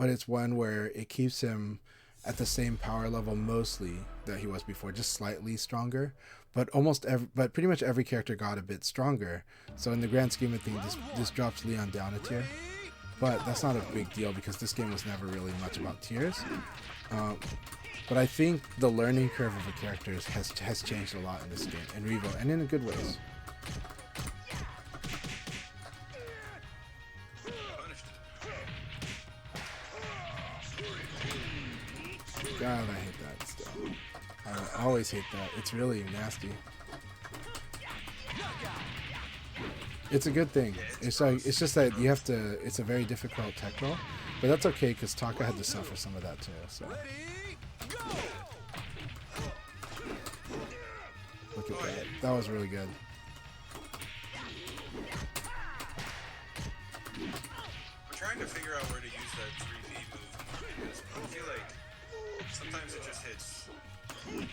it's one where it keeps him at the same power level mostly that he was before, just slightly stronger. But but pretty much every character got a bit stronger. So in the grand scheme of things, this drops Leon down a tier. But that's not a big deal because this game was never really much about tiers. But I think the learning curve of a character has changed a lot in this game, in Revo, and in good ways. God, I hate that stuff. I always hate that. It's really nasty. It's a good thing. It's just that you have to. It's a very difficult tech roll, but that's okay because Taka had to suffer some of that too. So look at that. That was really good. I'm trying to figure out where to use that 3P move more because I feel like sometimes it just hits. And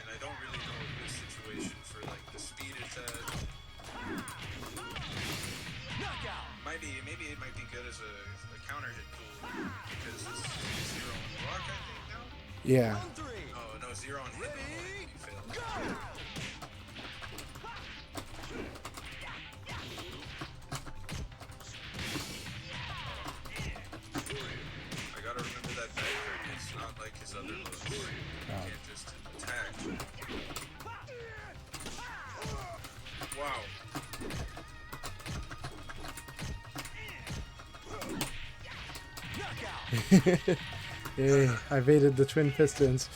I don't really know this situation for like the speed it's at. Maybe it might be good as a counter hit tool because it's 0 on block, I think now. Yeah. Oh no, 0 on hit. He failed. I gotta remember that back turn. It's not like his other moves. You can't just attack. Wow. Yay, I baited the twin pistons.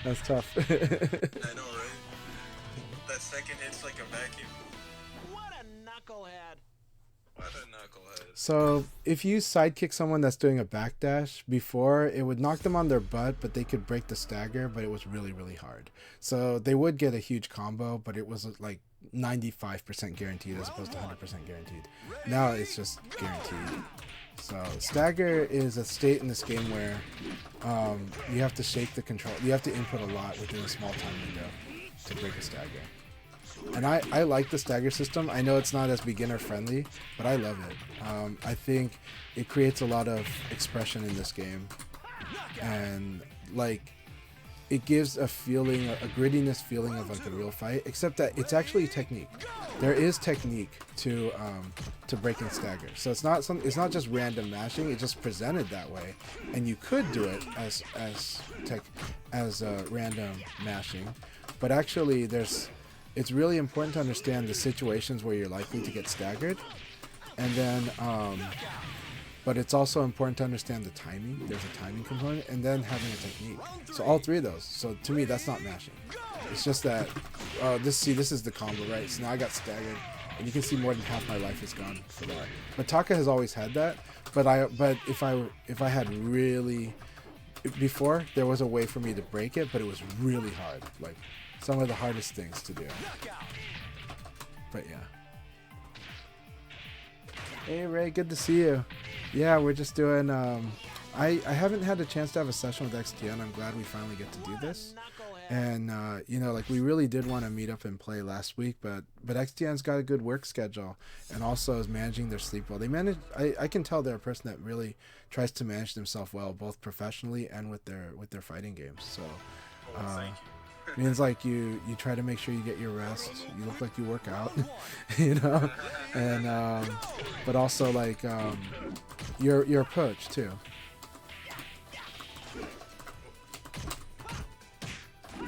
That's tough. I know, right? That second hit's like a vacuum. What a knucklehead. What a knucklehead. So if you sidekick someone that's doing a backdash before, it would knock them on their butt, but they could break the stagger, but it was really, really hard. So they would get a huge combo, but it was like 95% guaranteed as opposed to 100% guaranteed. Now it's just guaranteed. So stagger is a state in this game where you have to shake the control. You have to input a lot within a small time window to break a stagger. And I like the stagger system. I know it's not as beginner friendly, but I love it. I think it creates a lot of expression in this game, and like it gives a feeling, a grittiness feeling of like a real fight. Except that it's actually technique. There is technique to breaking stagger. So it's not just random mashing. It's just presented that way, and you could do it as random mashing, but actually it's really important to understand the situations where you're likely to get staggered, and then but it's also important to understand the timing. There's a timing component, and then having a technique. So all three of those. So to me, that's not mashing. It's just that this is the combo, right? So now I got staggered, and you can see more than half my life is gone for that. But Taka has always had that. But if I had really before, there was a way for me to break it, but it was really hard. Like some of the hardest things to do. But yeah. Hey Ray, good to see you. Yeah, we're just doing I haven't had a chance to have a session with XTN. I'm glad we finally get to do this. And you know, like we really did want to meet up and play last week, but XTN's got a good work schedule and also is managing their sleep well. They manage. I can tell they're a person that really tries to manage themselves well, both professionally and with their fighting games. So Thank you. means like you try to make sure you get your rest. You look like you work out, you know, and but also like your approach too. Yeah,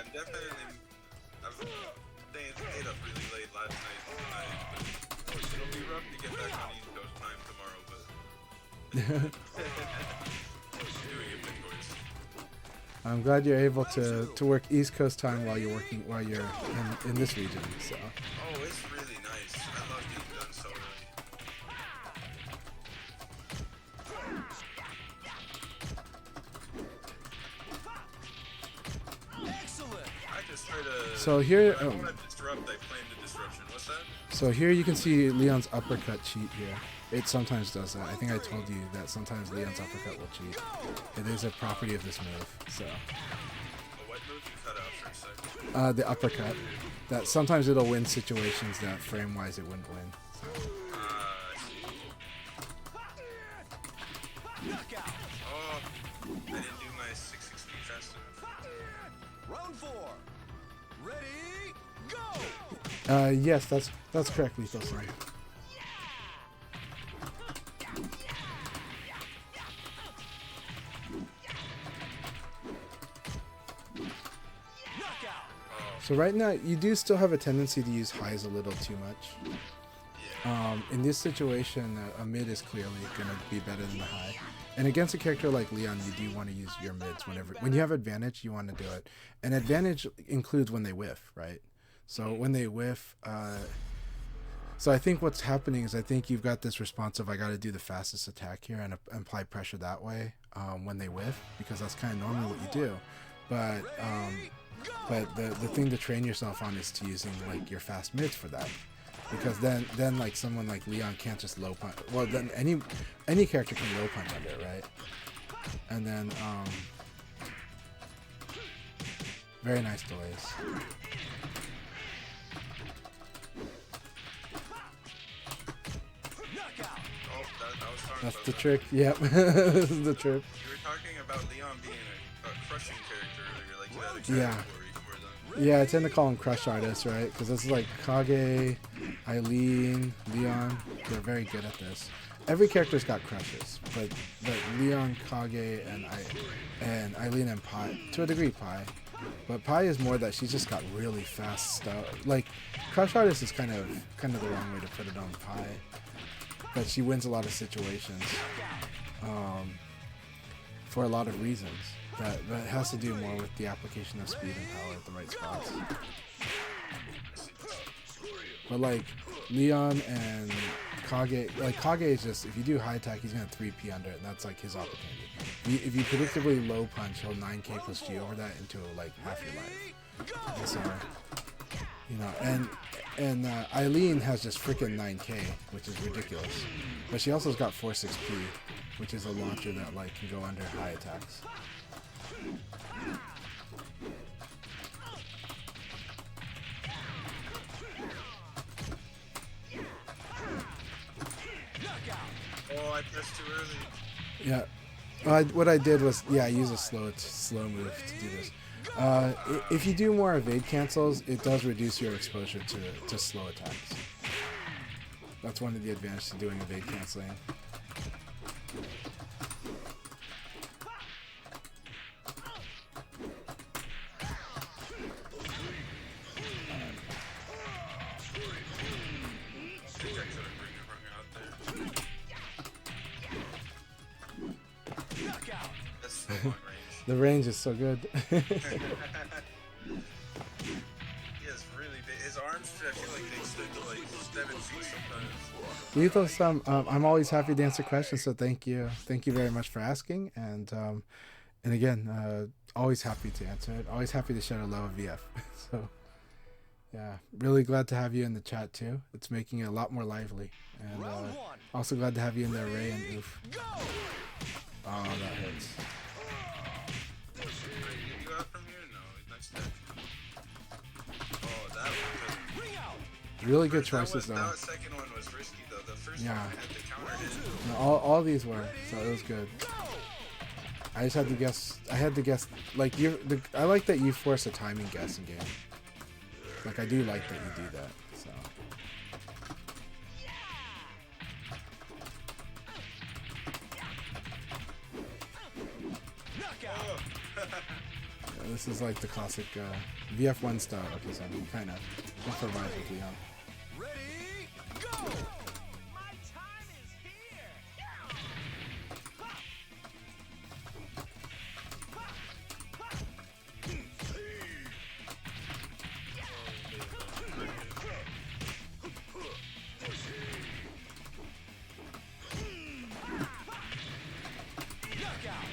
I'm definitely. I've stayed up really late last night tonight, but it'll be rough to get back on East Coast time tomorrow. But doing it, of course. I'm glad you're able to work East Coast time while you're in this region. So Oh, it's really nice. I love getting done so early. Excellent. I just try to. So here- when I want to disrupt, I plan the disruption. What's that? so here you can see Leon's uppercut cheat here. It sometimes does that. I think I told you that sometimes Leon's uppercut will cheat. It is a property of this move. So Oh, what move you cut out for a second? the uppercut. That sometimes it'll win situations that frame-wise it wouldn't win. So. I see. Knockout. Oh, I didn't do my 6 speed fast enough. Round 4. Ready, go. Yes, that's correct, Lethal Son. Knockout. So right now, you do still have a tendency to use highs a little too much. Yeah. In this situation, a mid is clearly going to be better than the high. And against a character like Leon, you do want to use your mids when you have advantage, you want to do it. And advantage includes when they whiff, right? So when they whiff, so I think what's happening is I think you've got this response of I got to do the fastest attack here and apply pressure that way when they whiff, because that's kind of normally what you do. But the thing to train yourself on is to using like your fast mids for that, because then like someone like Leon can't just low punch. Well, then any character can low punch under it, right? And then very nice delays. Knockout. Oh, I was talking That's about the that. trick. Yep, this is the trick. You were talking about Leon being a crushing character earlier, like you had a Yeah. category for them. Yeah, I tend to call them crush artists, right? Because this is like Kage, Eileen, Leon. They're very good at this. Every character's got crushes, but Leon, Kage, and Eileen and Pi, to a degree, Pi. But Pi is more that she's just got really fast stuff. Like crush artist is kind of the wrong way to put it on Pi, but she wins a lot of situations for a lot of reasons. That has to do more with the application of speed and power at the right spots. But like Leon and Kage, like Kage is just, if you do high attack, he's gonna 3P under it, and that's like his opportunity. If you predictably low punch, he'll 9K plus G over that into like half your life. And so, you know, and Eileen has just freaking 9K, which is ridiculous. But she also's got 4-6P, which is a launcher that like can go under high attacks. Oh, I pressed too early. Yeah. What I did was, I use a slow move to do this. If you do more evade cancels, it does reduce your exposure to slow attacks. That's one of the advantages to doing evade canceling. That's so long range. The range is so good. He has really big. His arms, I feel like they extend to like 7 feet sometimes. Lethal Sum, I'm always happy to answer questions, so thank you very much for asking, and again, always happy to answer it. Always happy to share a love of VF. So yeah, really glad to have you in the chat too. It's making it a lot more lively, and also glad to have you in there, Ray and Oof. Oh, that hurts. You out from here? No. Really good That choices though. That second one was risky though. The first Yeah. one had to counter it. No, all these were, so it was good. I just had to guess. I had to guess. Like I like that you force a timing guess in game. Like I do like that you do that. So. Yeah, this is like the classic VF1 style. Okay, so I'm kind of improvise with Leon. Ready, go! My time is here. Knockout!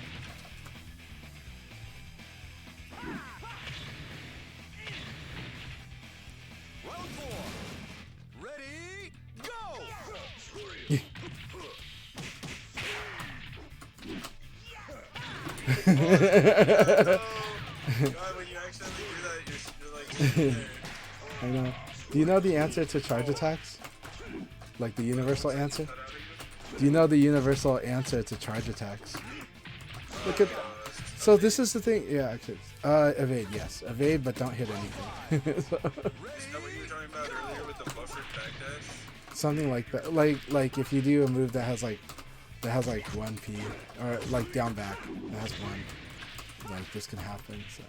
Round 4. Ready, go! God, when you accidentally do that, you're like sitting there. I know. Do you know the answer to charge attacks? Like the universal answer? Cut out of you. Do you know the universal answer to charge attacks? Look at. So this is the thing. Yeah, actually, evade. Yes, evade, but don't hit anything. So, Is that what you were talking about earlier with the buffered backdash? something like that. Like if you do a move that has like 1p or like down back that has 1, like this can happen. So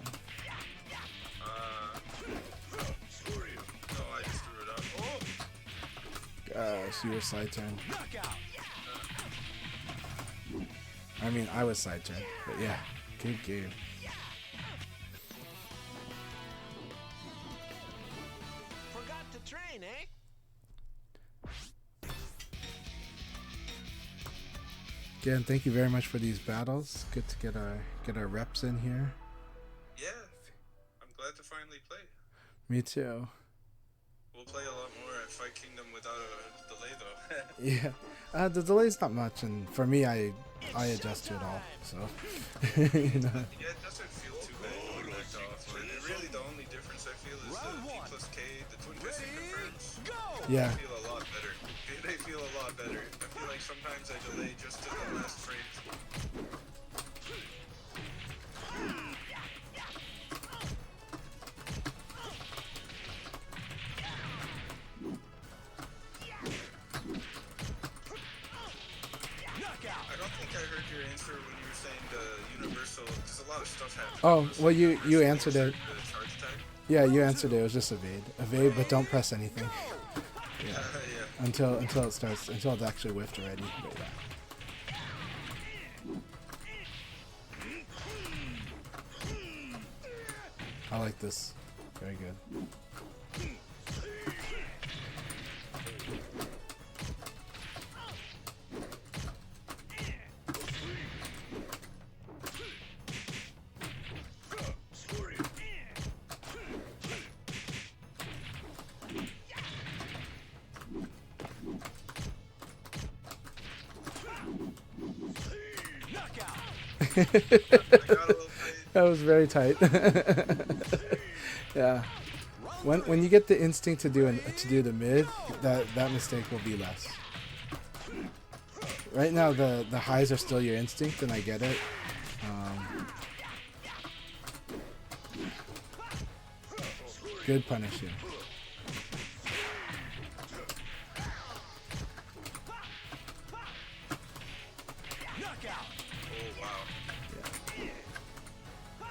No, I just threw it up. Oh! gosh, you were side turn. Knockout! I mean, I was side turn, but yeah, good game. Forgot to train, eh? Again, thank you very much for these battles. Good to get our reps in here. Yeah, I'm glad to finally play. Me too. We'll play a lot more at Fight Kingdom without a delay though. Yeah, the delay's not much, and for me, I adjust to it all. So, you know. Yeah, it doesn't feel too bad going back off. And really the only difference I feel is the P plus K, the twin testing confirms. Go! Yeah. They feel a lot better. They feel a lot better. I feel like sometimes I delay just to the last frame. Knockout! I don't think I heard your answer when you were saying the universal, because a lot of stuff happens. Oh, well, you answered it. The charge attack. Yeah, you answered it. It was just evade. Evade, but don't press anything Yeah. until it starts, until it's actually whiffed already. But yeah. I like this. Very good. Knockout! I got a little tight. That was very tight. Yeah. When you get the instinct to do the mid, that mistake will be less. Right now the highs are still your instinct, and I get it. Good punish here. Knockout! Oh wow.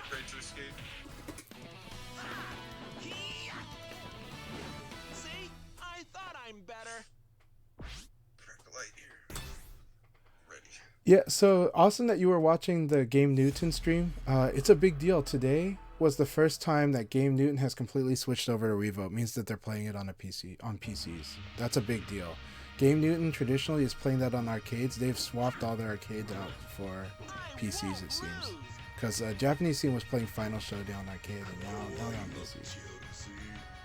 Great to escape. See? I thought I'm better. Crack a light here. Ready. Yeah, so awesome that you were watching the Game Newton stream. It's a big deal. Today was the first time that Game Newton has completely switched over to Revo. It means that they're playing it on a PC, on PCs. That's a big deal. Game Newton traditionally is playing that on arcades. They've swapped all their arcades out for PCs, it seems. Because Japanese team was playing Final Showdown arcade, and now they're on PCs.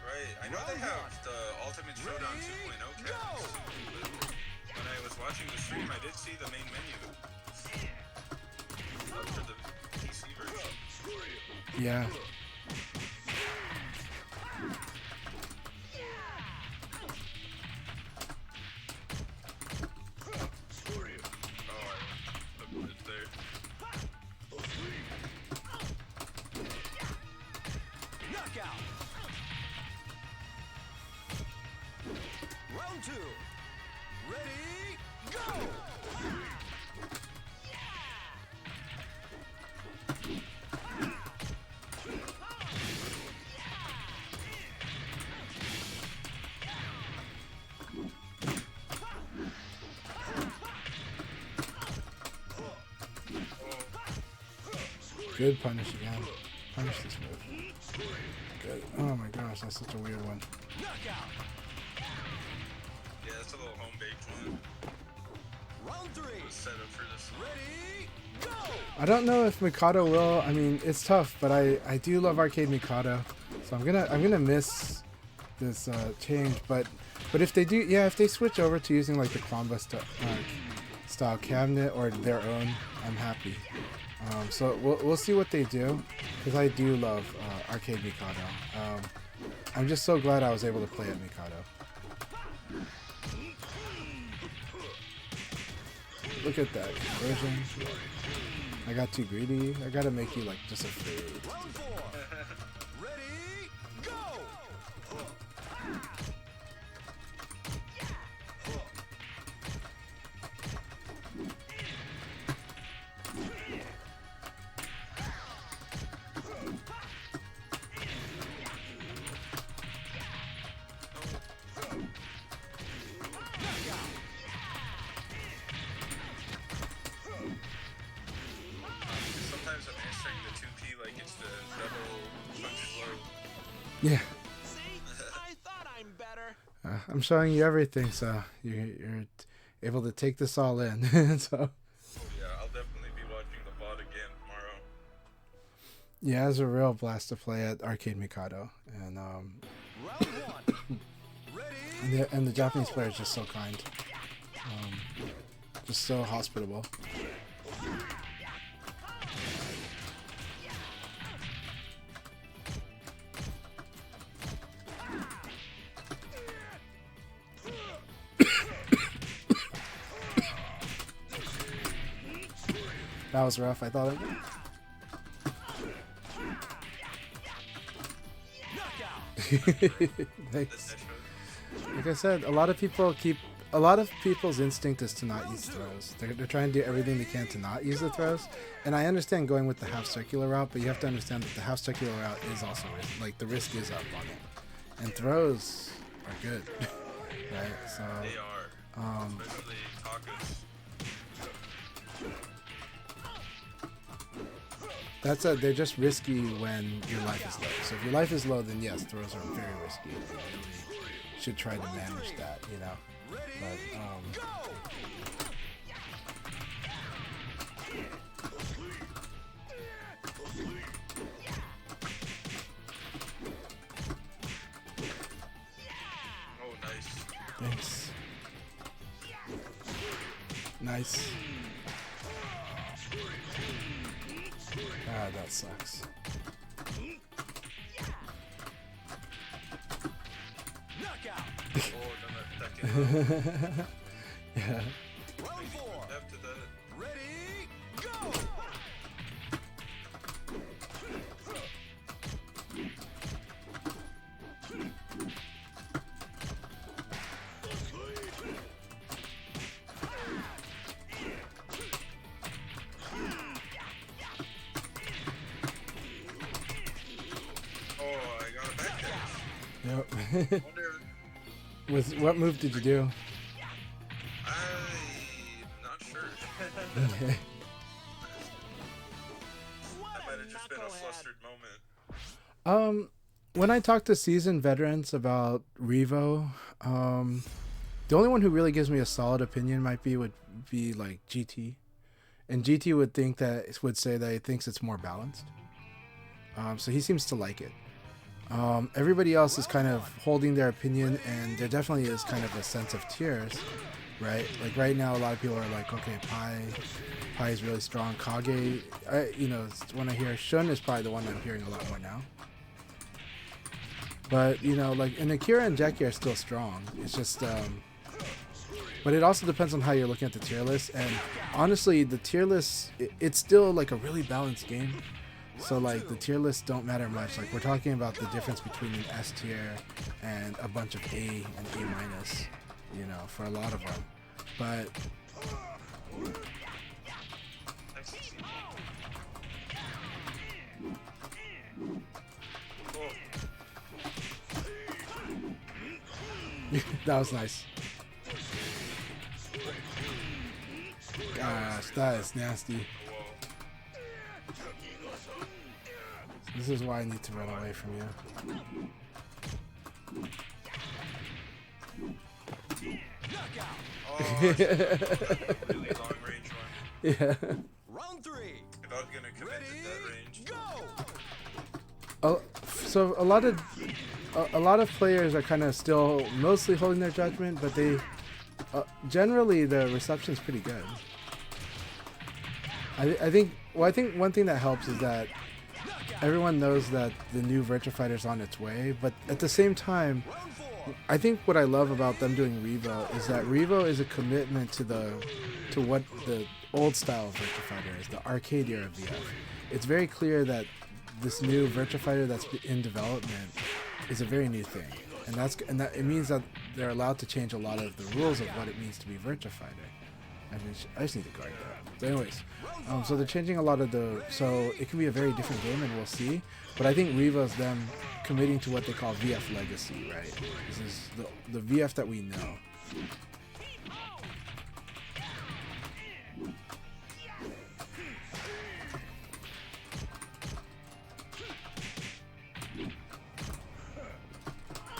Right. I know they have the Ultimate Showdown 2.0 cabinets too, but when I was watching the stream, I did see the main menu for the PC version. Yeah. two. Ready, go! Good punish again. Punish this move. Good. Oh my gosh, that's such a weird one. Knockout. Yeah, that's a little home baked one. Round three. It was set up for this. Ready, go! I don't know if Mikado will. I mean, it's tough, but I do love arcade Mikado, so I'm gonna miss this change. But if they do, yeah, if they switch over to using like the Klamba style cabinet or their own, I'm happy. So we'll see what they do, because I do love arcade Mikado. I'm just so glad I was able to play at Mikado. Look at that conversion. I got too greedy. I gotta make you like just afraid. Round four. Ready, go! Sometimes I'm answering the 2P like it's the double punch flow. Yeah, See? I thought I'm better. I'm showing you everything, so you're able to take this all in. So Oh yeah, I'll definitely be watching the VOD again tomorrow. yeah, it was a real blast to play at arcade Mikado, and Round one. Ready, and the Japanese player is just so kind, just so hospitable. That was rough. I thought it. Thanks. Like I said, a lot of people's instinct is to not use throws. They're trying to do everything they can to not use the throws. And I understand going with the half circular route, but you have to understand that the half circular route is also like the risk is up on it. And throws are good, right? So They are, especially Taka's. that's they're just risky when your life is low. So if your life is low, then yes, throws are very risky. You really should try to manage that, you know. But Oh, nice. thanks. Nice. Ah, that sucks. knockout. Oh, that can Yeah. Round four. after that. Ready, go! Oh, I got a back dash. Yep. Wonder, With what move did you do? I'm not sure. Okay. What That might a have just been a knucklehead. flustered moment. When I talk to seasoned veterans about Revo, the only one who really gives me a solid opinion would be like GT, and GT would say that he thinks it's more balanced. So he seems to like it. Everybody else is kind of holding their opinion, and there definitely is kind of a sense of tiers, right? Like right now, a lot of people are like, okay, Pi is really strong. Kage, when I hear Shun is probably the one I'm hearing a lot more now. But like, and Akira and Jackie are still strong. It's just, but it also depends on how you're looking at the tier list. And honestly, the tier list, it's still like a really balanced game. So like the tier lists don't matter much. Like we're talking about the difference between an S tier and a bunch of A and A minus. you know, for a lot of them. But that was nice. Gosh, that is nasty. This is why I need to run away from you. Oh, really long range one. Yeah. Round 3. If I was gonna commit to that range. Go. So a lot of players are kind of still mostly holding their judgment, but they generally the reception is pretty good. I think one thing that helps is that everyone knows that the new Virtua Fighter is on its way, but at the same time, I think what I love about them doing Revo is that Revo is a commitment to what the old style of Virtua Fighter is, the arcade era VF. It's very clear that this new Virtua Fighter that's in development is a very new thing, and that it means that they're allowed to change a lot of the rules of what it means to be Virtua Fighter. I just need to guard that. But anyways, so they're changing a lot of so it can be a very different game, and we'll see. But I think Revo is them committing to what they call VF Legacy, right? This is the VF that we know.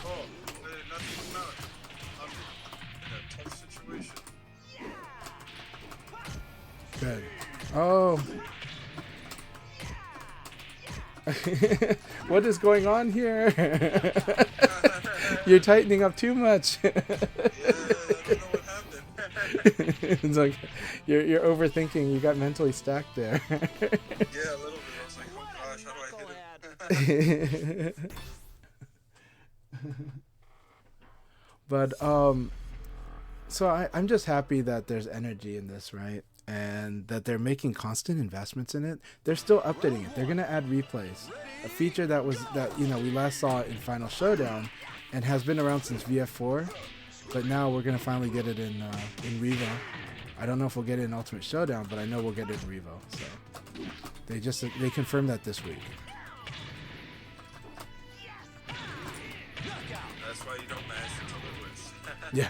Oh, nothing come out. I'm in a tough situation. Good. Oh. What is going on here? You're tightening up too much. Yeah, I don't know what happened. It's like you're overthinking. You got mentally stacked there. Yeah, a little bit. I was like, oh gosh, how do I hit it? But so I'm just happy that there's energy in this, right? And that they're making constant investments in it. They're still updating it. They're gonna add replays, a feature that we last saw in Final Showdown, and has been around since VF4, but now we're gonna finally get it in Revo. I don't know if we'll get it in Ultimate Showdown, but I know we'll get it in Revo. So they confirmed that this week. That's why you don't mash until it wins. Yeah.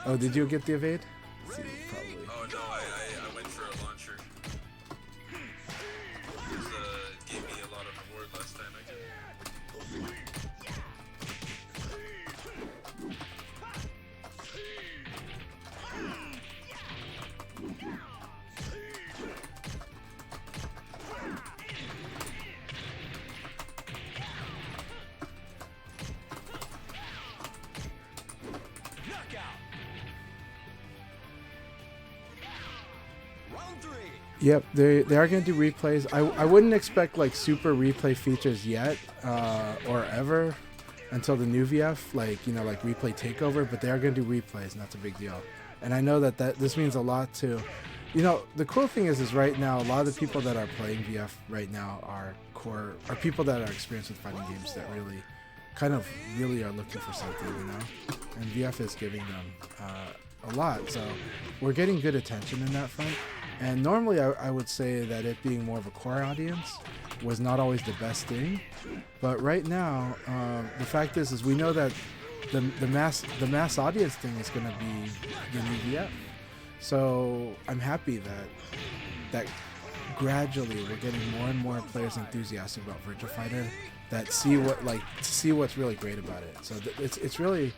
Oh, did you get the evade? Let's see, probably. Oh no, I went for a launcher. It gave me a lot of reward last time I did. Yep, they are going to do replays. I wouldn't expect like super replay features yet or ever until the new VF, like replay takeover, but they are going to do replays, and that's a big deal. And I know that this means a lot to, the cool thing is right now, a lot of the people that are playing VF right now are people that are experienced with fighting games that really are looking for something, and VF is giving them a lot, so we're getting good attention in that front. And normally I would say that it being more of a core audience was not always the best thing, but right now the fact is we know that the mass audience thing is going to be the new VF. So I'm happy that gradually we're getting more and more players enthusiastic about Virtua Fighter that see what's really great about it. So it's really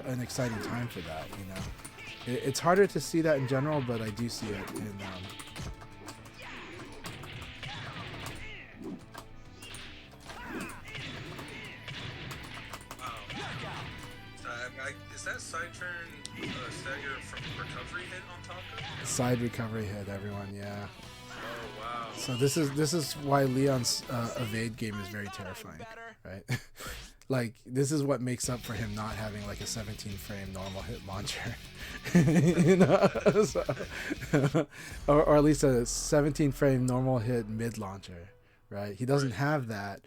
an exciting time for that, It's harder to see that in general, but I do see it in Is that side turn stagger from recovery hit on Taka? side recovery hit, everyone, yeah. Oh wow. So this is why Leon's evade game is very terrifying, right? Like, this is what makes up for him not having like a 17 frame normal hit launcher. So, or at least a 17 frame normal hit mid launcher, right? He doesn't have that,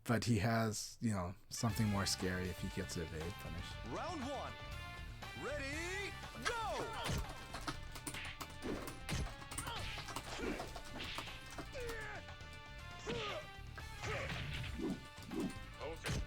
but he has, you know, something more scary if he gets evade punish. Round one. Ready, go! Okay.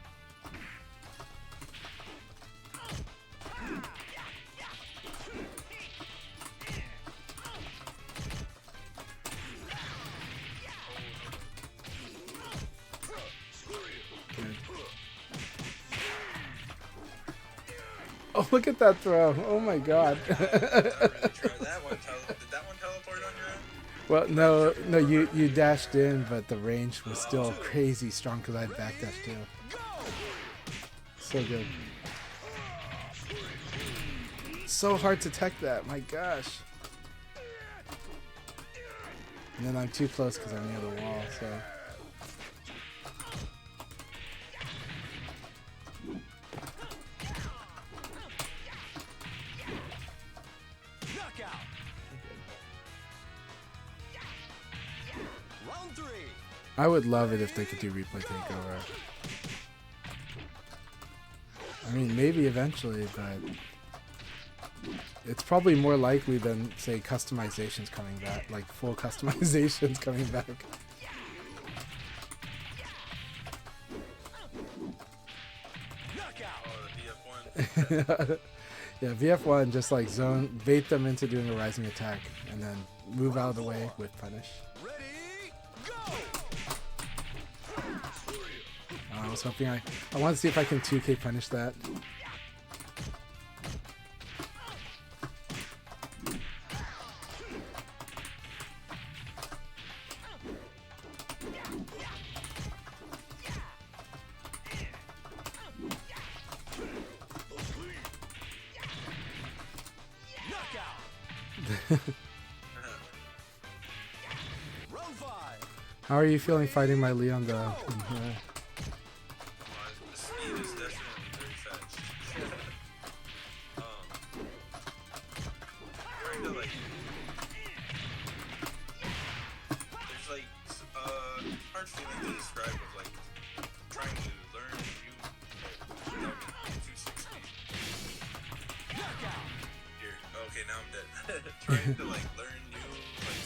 Oh, look at that throw! Oh my god! Did that one teleport on your end? Well, no, you dashed in, but the range was still crazy strong because I had backdash too. So good. So hard to tech that, my gosh. And then I'm too close because I'm near the wall, so. Knockout. Round three. I would love it if they could do replay takeover. I mean, maybe eventually, but it's probably more likely than, say, customizations coming back, like full customizations coming back. Knockout. Yeah, VF1 just like bait them into doing a rising attack and then move out of the way with punish. Ready, go! I was hoping I want to see if I can 2K punish that. Round five. How are you feeling fighting my Leon though? The speed is definitely very fast. Trying to like, there's like hard feeling to describe of like trying to learn new like 260. Here, okay, now I'm dead. Trying to like learn new like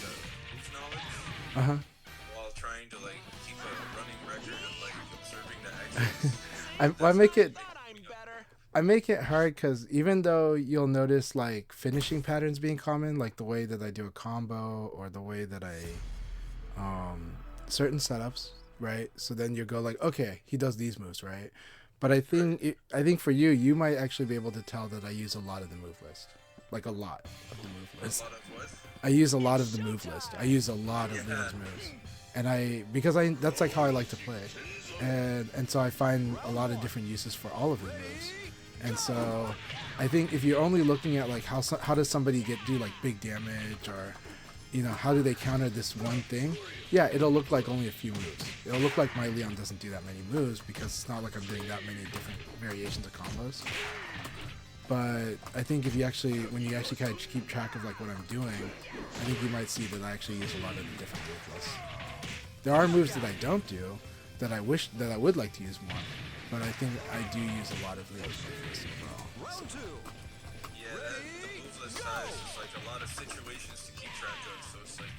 move knowledge. While trying to like keep a running record of like observing the actions. I make it hard because even though you'll notice like finishing patterns being common, like the way that I do a combo or the way that I certain setups, right? So then you go like, okay, he does these moves, right? But I think for you might actually be able to tell that I use a lot of the move list, like a lot of the move list. A lot of what? I use a lot of the move list. I use a lot of Leon's moves. And that's like how I like to play. And so I find a lot of different uses for all of the moves. And so I think if you're only looking at like how does somebody do like big damage, or you know, how do they counter this one thing? Yeah, it'll look like only a few moves. It'll look like my Leon doesn't do that many moves because it's not like I'm doing that many different variations of combos. But I think when you actually kind of keep track of like what I'm doing, I think you might see that I actually use a lot of the different move lists. There are moves that I don't do that I would like to use more, but I think I do use a lot of Leo's move lists overall. Round two. Yeah, the move list size is like a lot of situations to keep track of, so it's like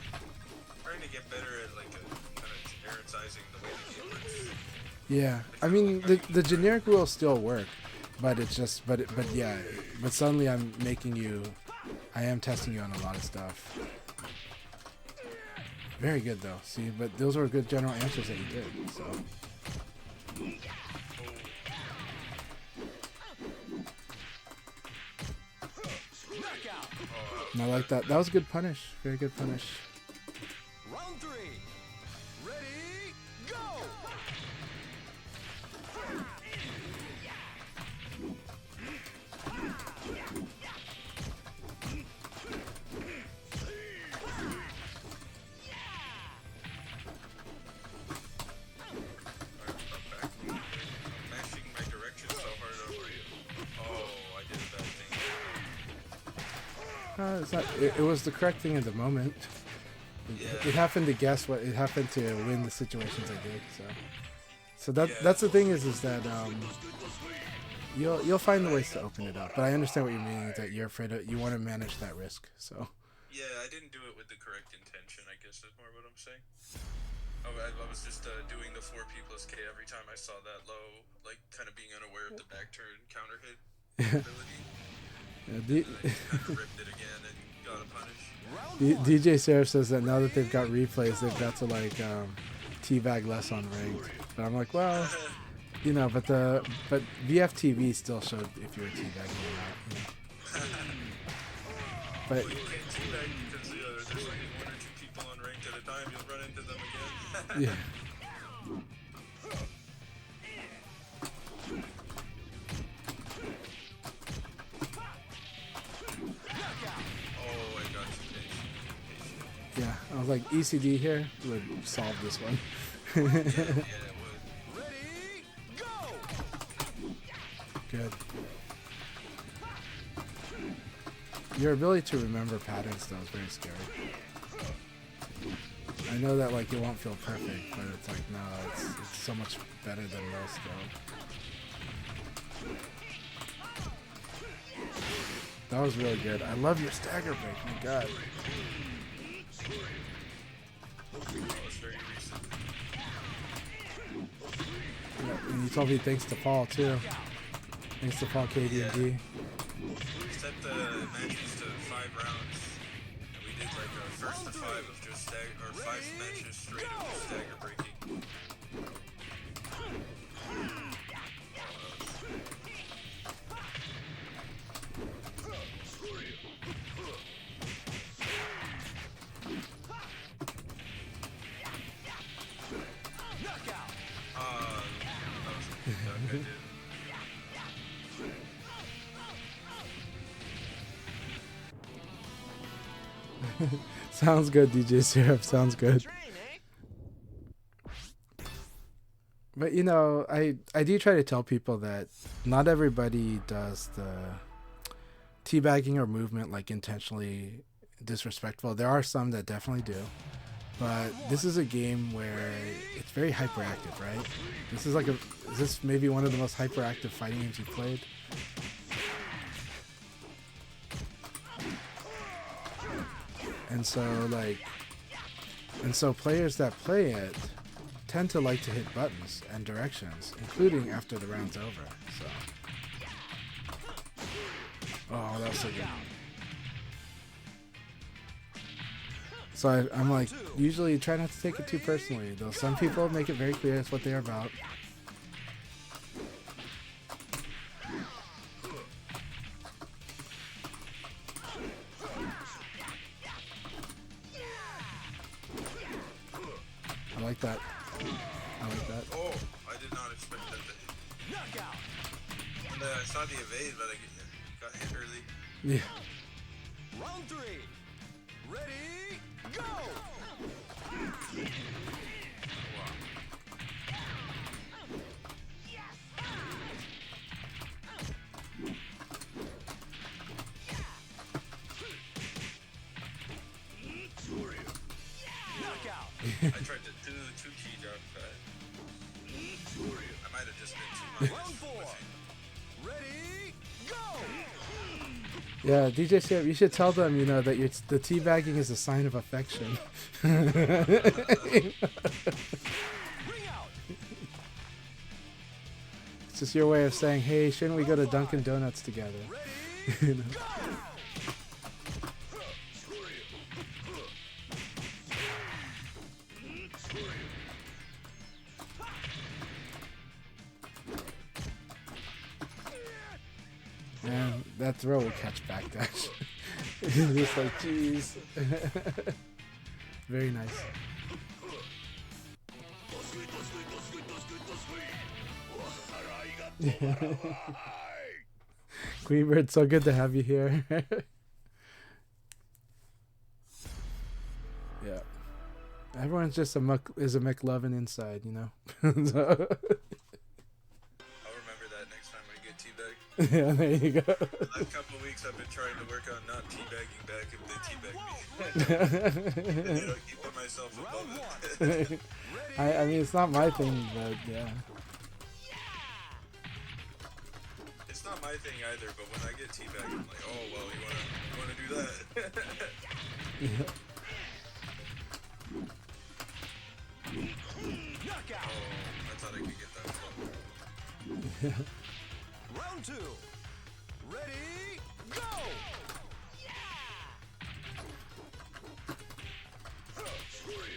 trying to get better at like kind of genericizing the way the game works. Yeah, I mean the generic rules still work, but it's just but suddenly I am testing you on a lot of stuff. Very good though. See, but those were good general answers that you did. So. And I like that. That was a good punish. Very good punish. Round three. Ready, go! Mashing my direction so hard over you. Oh, I did a bad thing. It's not, it was the correct thing at the moment. It happened to guess what it happened to win the situations I did. So So that's the thing is that you'll find the ways to open it up. But I understand what you're meaning, that you're afraid of, you want to manage that risk. So Yeah, I didn't do it with the correct intention, I guess is more what I'm saying. I was just doing the 4P plus K every time I saw that low, like kind of being unaware of the back turn counter hit ability. yeah, And I just kind of ripped it again and got a punish. DJ Seraph says that now that they've got replays, they've got to like teabag less on ranked. But I'm like, well, you know, but VFTV still showed if you were teabagging or not. You know? But Well, you can't teabag because there's like 1 or 2 people on ranked at a time. You'll run into them again. yeah. Oh, I got you, patient. Yeah, I was like, ECD here would solve this one. Yeah, it would. Ready, go! Good. Your ability to remember patterns, though, is very scary. I know that, like, it won't feel perfect, but it's like, no, it's so much better than most, though. That was really good. I love your stagger break, my god. Oh, it's very recent. Yeah, and you told me thanks to Paul, too. Thanks to Paul, KD, and D. We set the matches to 5 rounds, and we did like a first to 5 of just stagger, or 5 matches straight of just stagger breaking. That was a good duck I did. Sounds good, DJ Syrup. Sounds good. Train, eh? But you know, I do try to tell people that not everybody does the teabagging or movement like intentionally disrespectful. There are some that definitely do. But this is a game where it's very hyperactive, right? This is like is this maybe one of the most hyperactive fighting games you've played? And so players that play it tend to like to hit buttons and directions, including after the round's over. So, oh, that was so good. So I'm like, usually try not to take it too personally, though some people make it very clear that's what they're about. I like that. I like that. Oh, I did not expect that to hit. Knockout! And I saw the evade, but I got hit early. Yeah. Round 3. Ready, go! Knockout! I tried to do the 2 key drop pad. I might have just been too much. Round 4. Ready, go! Yeah, DJ Syrup, you should tell them, you know, that the teabagging is a sign of affection. Ring out! It's just your way of saying, hey, shouldn't we go to Dunkin' Donuts together? You know? Man, that throw will catch backdash. It's just like, jeez. Very nice. Queenbird, so good to have you here. Yeah. Everyone's just is a McLovin inside, you know? So, I'll remember that next time I get teabag. Yeah, there you go. Last couple of weeks I've been trying to work on not teabagging back if they teabag me. And, you know, keeping myself above it. I mean, it's not my thing, but yeah. It's not my thing either, but when I get teabagged, I'm like, oh well, you wanna do that? Yeah. Knockout. Oh, I thought I could get that flow. Round 2. Ready, go.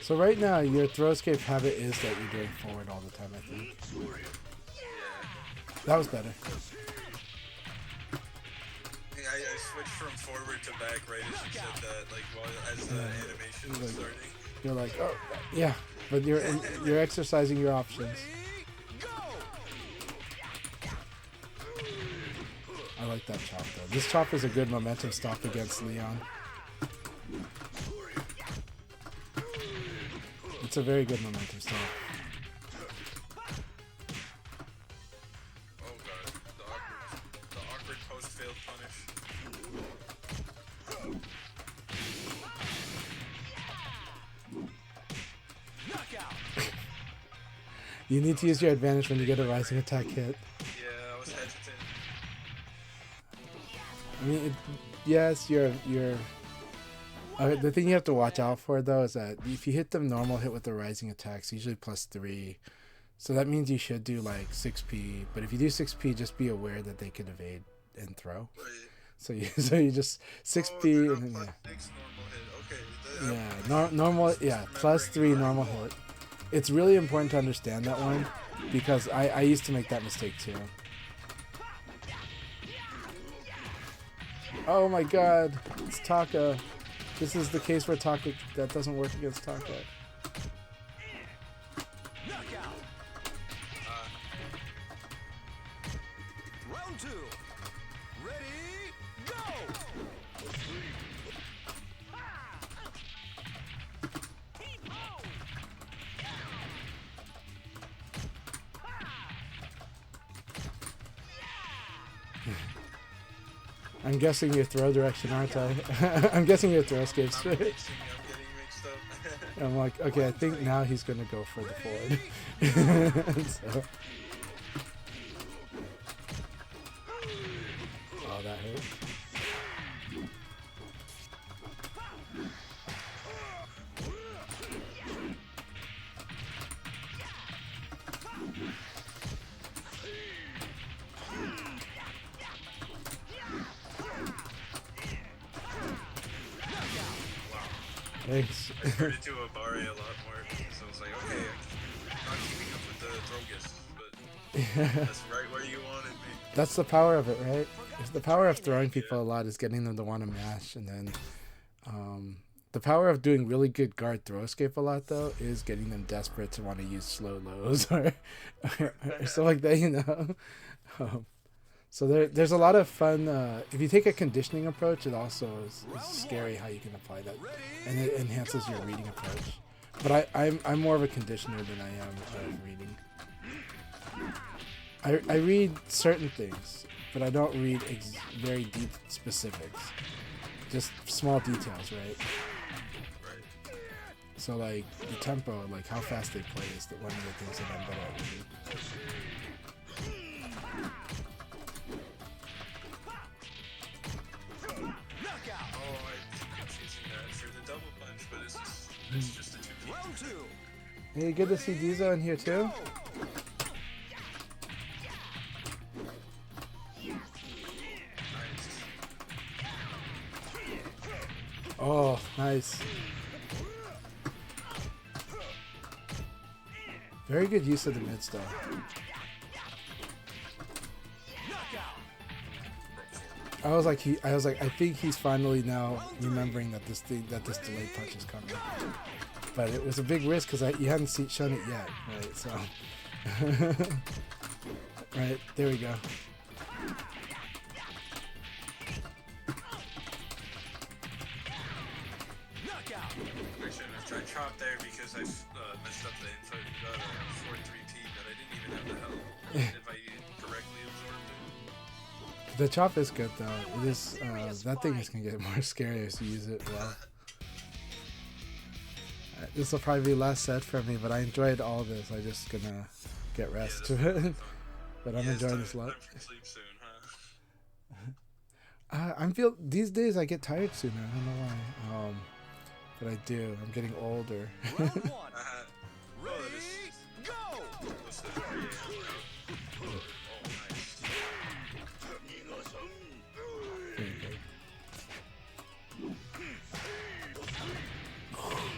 So right now, your throw escape habit is that you're doing forward all the time, I think. That was better. I switched from forward to back right as you said that, like as the animation was starting. You're like, oh, yeah, but you're exercising your options. I like that chop though. This chop is a good momentum stop against Leon. It's a very good momentum stop. Oh god, the awkward post failed punish. Knockout. You need to use your advantage when you get a rising attack hit. Yeah, I was hesitant. I mean, yes, you're. The thing you have to watch out for though is that if you hit the normal hit with the rising attacks, usually +3, so that means you should do like 6p. But if you do 6p, just be aware that they can evade and throw. Right. So you just 6p and then yeah. +6 normal hit. Okay. Yeah, normal. Yeah, +3 normal hit. It's really important to understand that one because I used to make that mistake too. Oh my god, it's Taka. This is the case where Taka that doesn't work against Taka. Knockout. Round 2. Ready, go. I'm guessing your throw direction, aren't I? I'm guessing your throw escapes. I'm getting mixed up. I'm like, okay, I think now he's gonna go for the forward. So. Oh, that hurt. Thanks. I started to Abare a lot more, so it's like, okay, I'm not keeping up with the Drogus, but that's right where you wanted me. That's the power of it, right? The power of throwing people a lot is getting them to want to mash, and then the power of doing really good guard throw escape a lot, though, is getting them desperate to want to use slow lows or stuff like that, you know? So there's a lot of fun. If you take a conditioning approach, it also is scary how you can apply that, and it enhances your reading approach. But I'm more of a conditioner than I am reading. I read certain things, but I don't read very deep specifics. Just small details, right? So like the tempo, like how fast they play, is one of the things that I'm better at reading. It's just a 2P. Round 2. Hey, good to see Dizo in here too. Oh, nice. Very good use of the mid stuff. I was like, I think he's finally now remembering that this delayed punch is coming. But it was a big risk because you hadn't shown it yet, right? So, right there we go. I chopped there because I messed up the input. Got a 4-3P, but I didn't even have the help. If I correctly absorbed The chop is good though. It is. That thing is gonna get more scary as you use it well. This will probably be last set for me, but I enjoyed all this. I'm just gonna get rest to it. But I'm enjoying this a lot. Time for sleep soon, huh? I'm feel these days I get tired sooner. I don't know why. But I do. I'm getting older. Round 1. Oh, Ready, go! what's the 3 a.m. Oh,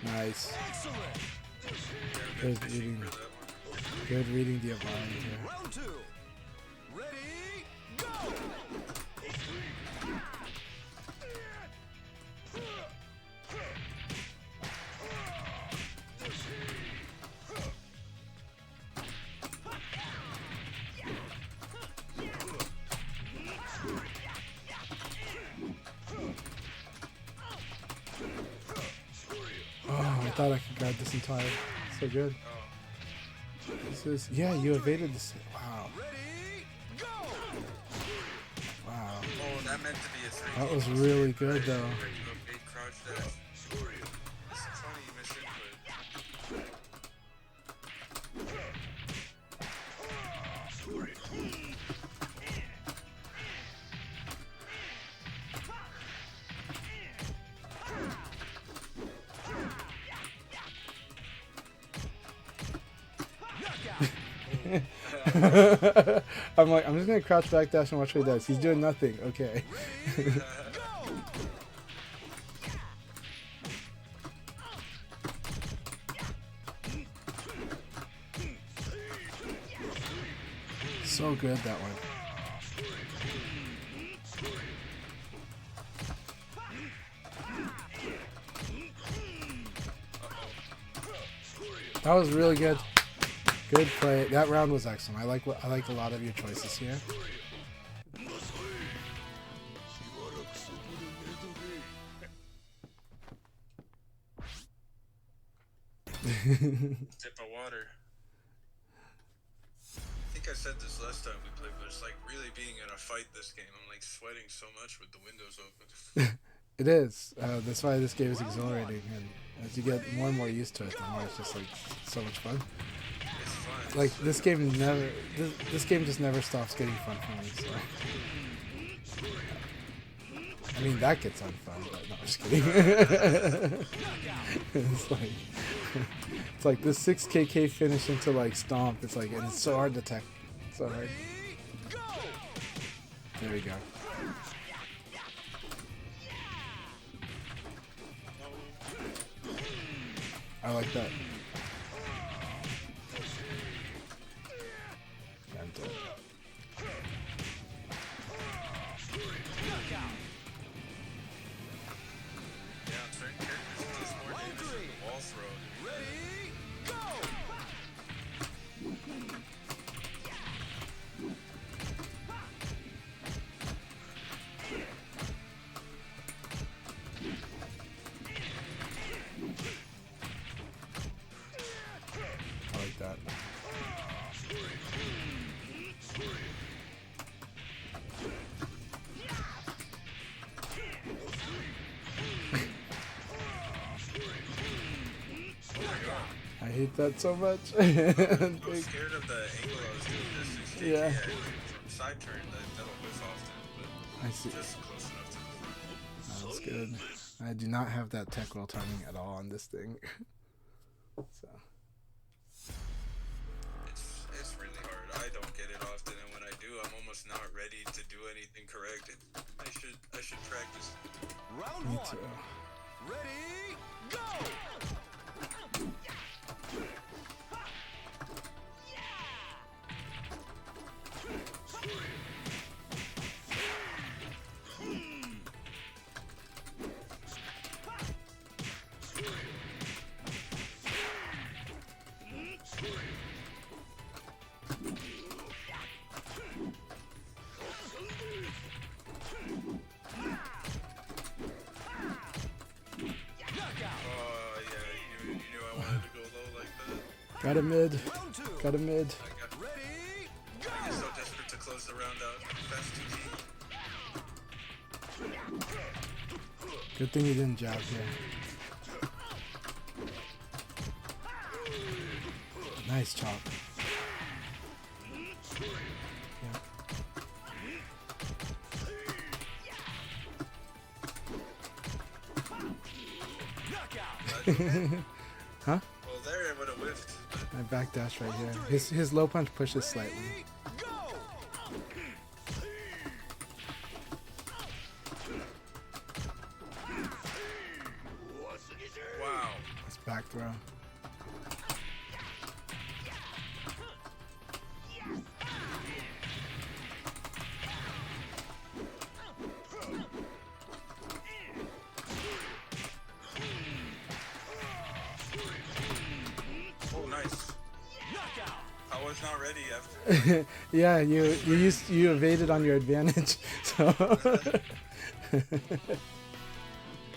Nice. Excellent. nice. Good Fishing reading. for that one. Good reading the environment here. Round 2. Ready, go! Oh, I thought I could guard this entire. So good. Oh, This is. Yeah, you evaded this. Wow. Ready, go! Wow. oh, that meant to be a 3. That was really good though. Big crouch dash. It's funny you missed it, I'm like, I'm just gonna crouch back dash and watch what he does. He's doing nothing. Okay. So good that one. That was really good. Good play. That round was excellent. I like a lot of your choices here. Sip of water. I think I said this last time we played, but it's like really being in a fight this game. I'm like sweating so much with the windows open. It is. That's why this game is exhilarating, and as you get more and more used to it, the more it's just like so much fun. It's fun. Like this game never. This game just never stops getting fun for me. So. I mean that gets unfun, but no, I'm just kidding. It's like this 6KK finish into like stomp. It's like, and it's so hard to tech. So hard. There we go. I like that. And, Yeah, on certain characters it does more damage than the wall throw. Ready, go! I like that. I hate that so much. I was scared of the angle I was doing this 6KK Yeah. from side turn. That'll whiff often, but I see. just close enough to the front. That's good. I do not have that tech roll timing at all on this thing. So. It's really hard. I don't get it often, and when I do, I'm almost not ready to do anything correct. I should practice. Round Me 1. too. Ready, go! Oh yeah, you knew I wanted to go low like that. Got a mid. Round 2. Got a mid. I got Ready, I get so desperate to close the around fast 2T. Good thing you didn't jab here. Nice chop. Yeah. Huh? Well, there it would have whiffed. I backdash right here. His low punch pushes slightly. Wow. Nice back throw. Oh, nice. I was not ready after. Yeah, you evaded on your advantage. So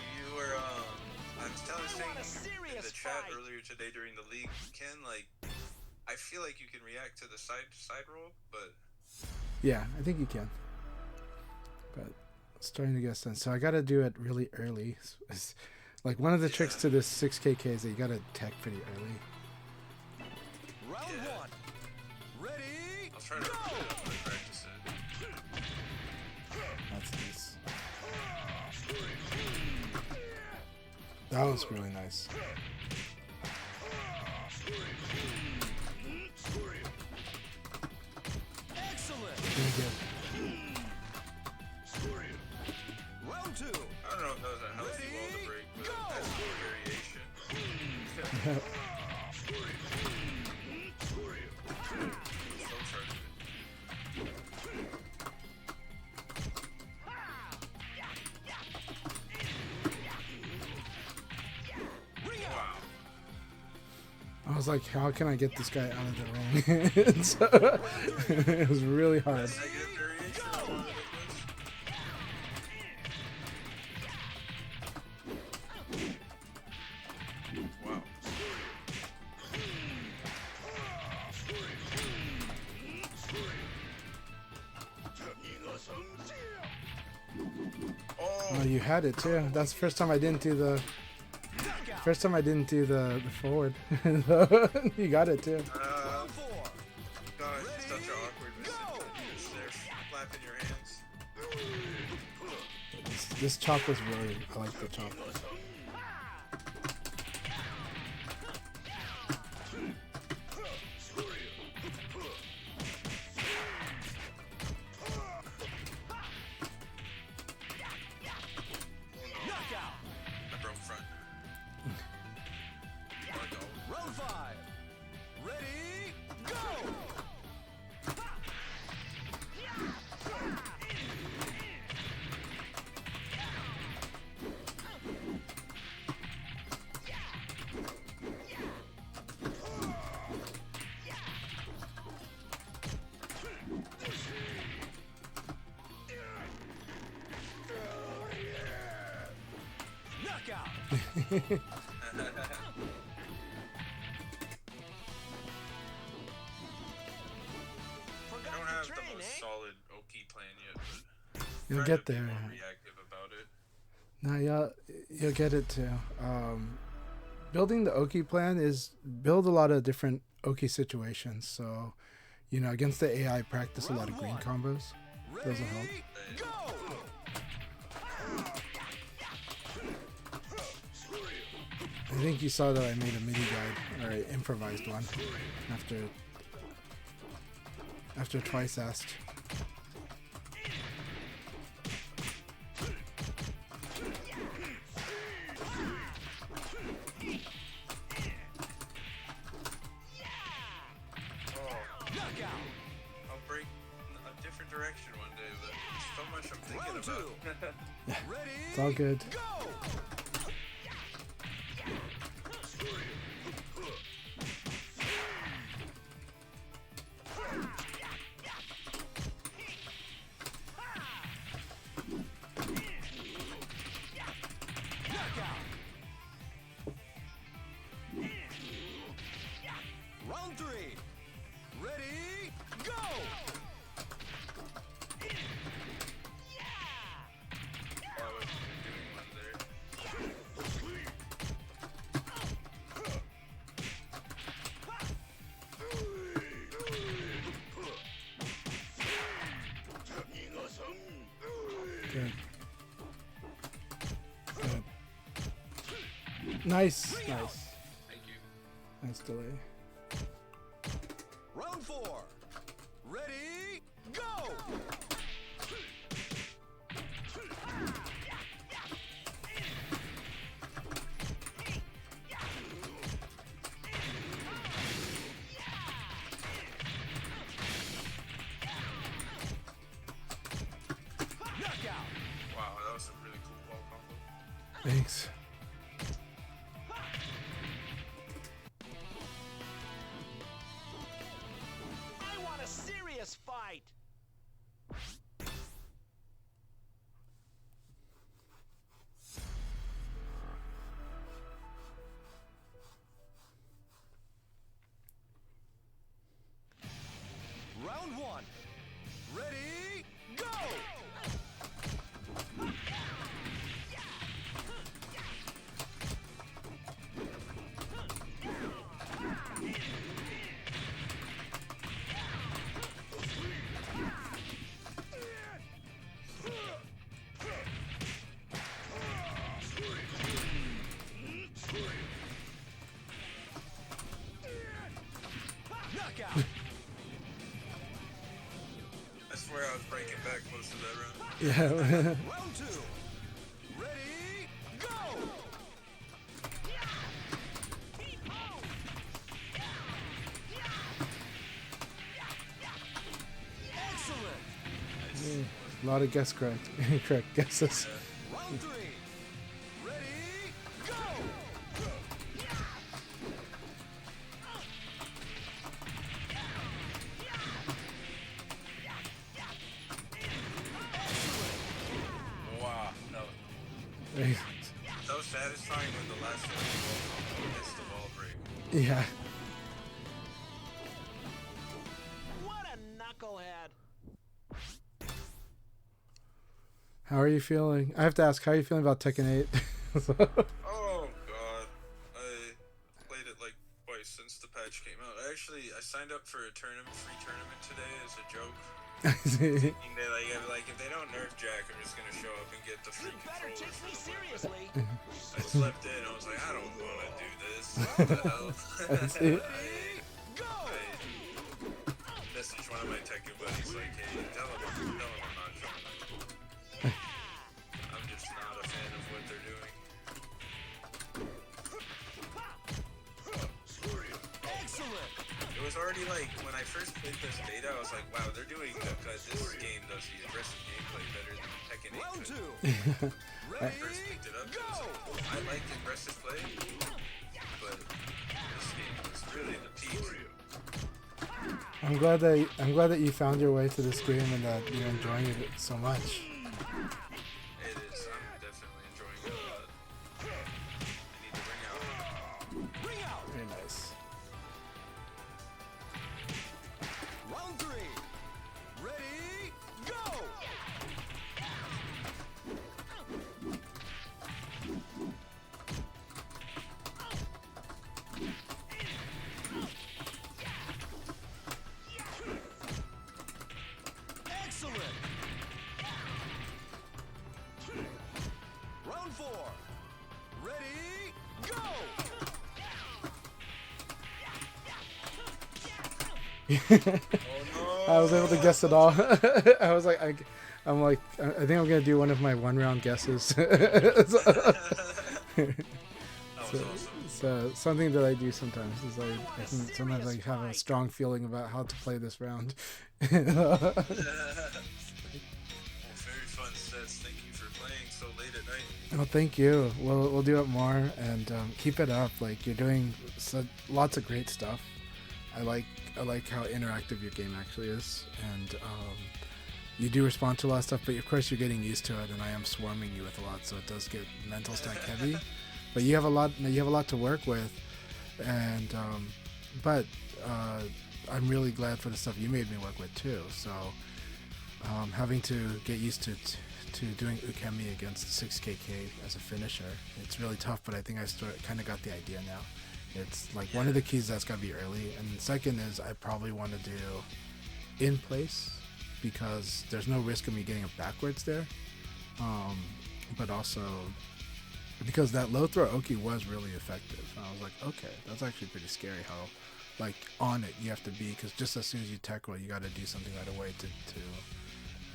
You were, I was saying in the chat earlier today during the league, you can, like, I feel like you can react to the side roll, but yeah, I think you can. But it's starting to get done. So I gotta do it really early. It's like one of the tricks to this 6KK is that you gotta tech pretty early. Round one. Ready? I'll try to practice it. That's nice. That was really nice. Excellent. Really good. Round two. I don't know if that was a healthy wall to break, but that's a variation. So charged. Wow. I was like, how can I get this guy out of the ring? And so, it was really hard. Negative variation of one of the Wow. Oh, you had it too. That's the first time I didn't do the forward. You got it too. Round four. God, it's such an awkward missing. They're flapping your hands. This chop was really, I like the chop. Knockout. I broke front. Round five. Ready? Go. Knockout. I don't have the most solid Oki plan yet, but You'll trying get to be there. more reactive about it. No, you'll get it too. Building the Oki plan is build a lot of different Oki situations. So, against the AI, practice a lot of green combos. Those will help. Go. I think you saw that I made a mini guide, or I improvised one after twice asked. Knockout. I'll break a different direction one day, but there's so much I'm thinking Round about. Ready? It's all good. Go. Knockout. Round three. Ready? Go. Good. Good. Nice. Nice. Thank you. Nice delay. Round 4. Ready, go! Knockout! Wow, that was a really cool ball combo. Thanks. I want a serious fight. Round 1. Ready, go! Knockout! I swear I was breaking back most of that round. Yeah. Round 2. Ready, go! Excellent! A lot of guess correct guesses. Round 3. Ready, go! Wow, no. So satisfying when the last one missed the ball break. Yeah. What a knucklehead. How are you feeling? I have to ask, how are you feeling about Tekken 8? Oh god, I played it like twice since the patch came out. I signed up for a free tournament today as a joke. Thinking that like if they don't nerf Jack, I'm just gonna show up and get the free You better controller take for me the win. seriously. I slept in. I was like, I don't want to do this. What the hell? Go! I messaged one of my Tekken buddies like, hey, tell him I'm not showing up. I'm just not a fan of what they're doing. Excellent! It was already like, when I first played this beta, I was like, wow, they're doing this game does the aggressive gameplay better than Tekken 8 Round could. 2. When I first picked it up, it was like, I like aggressive play, but this game was really the peak. I'm glad that you found your way to this game and that you're enjoying it so much. It is. I'm definitely enjoying it a lot. I need to bring out. Bring out! Very nice. Round 3. Ready, go! Excellent! Round 4. Ready, go! I was able to guess it all. I was like, I'm like, I think I'm gonna do one of my one-round guesses. That was awesome. So something that I do sometimes is I can sometimes I have a strong feeling about how to play this round. Well, very fun sets. Thank you for playing so late at night. Well, thank you. We'll do it more and keep it up. Like you're doing lots of great stuff. I like how interactive your game actually is, and you do respond to a lot of stuff. But of course, you're getting used to it, and I am swarming you with a lot, so it does get mental stack heavy. But you have a lot. You have a lot to work with, and but I'm really glad for the stuff you made me work with too. So having to get used to doing ukemi against 6KK as a finisher, it's really tough. But I think I kind of got the idea now. It's like one of the keys that's got to be early, and second is I probably want to do in place because there's no risk of me getting it backwards there. but also because that low throw Oki was really effective. And I was like, okay, that's actually pretty scary how like on it you have to be, because just as soon as you tech roll, you got to do something right away to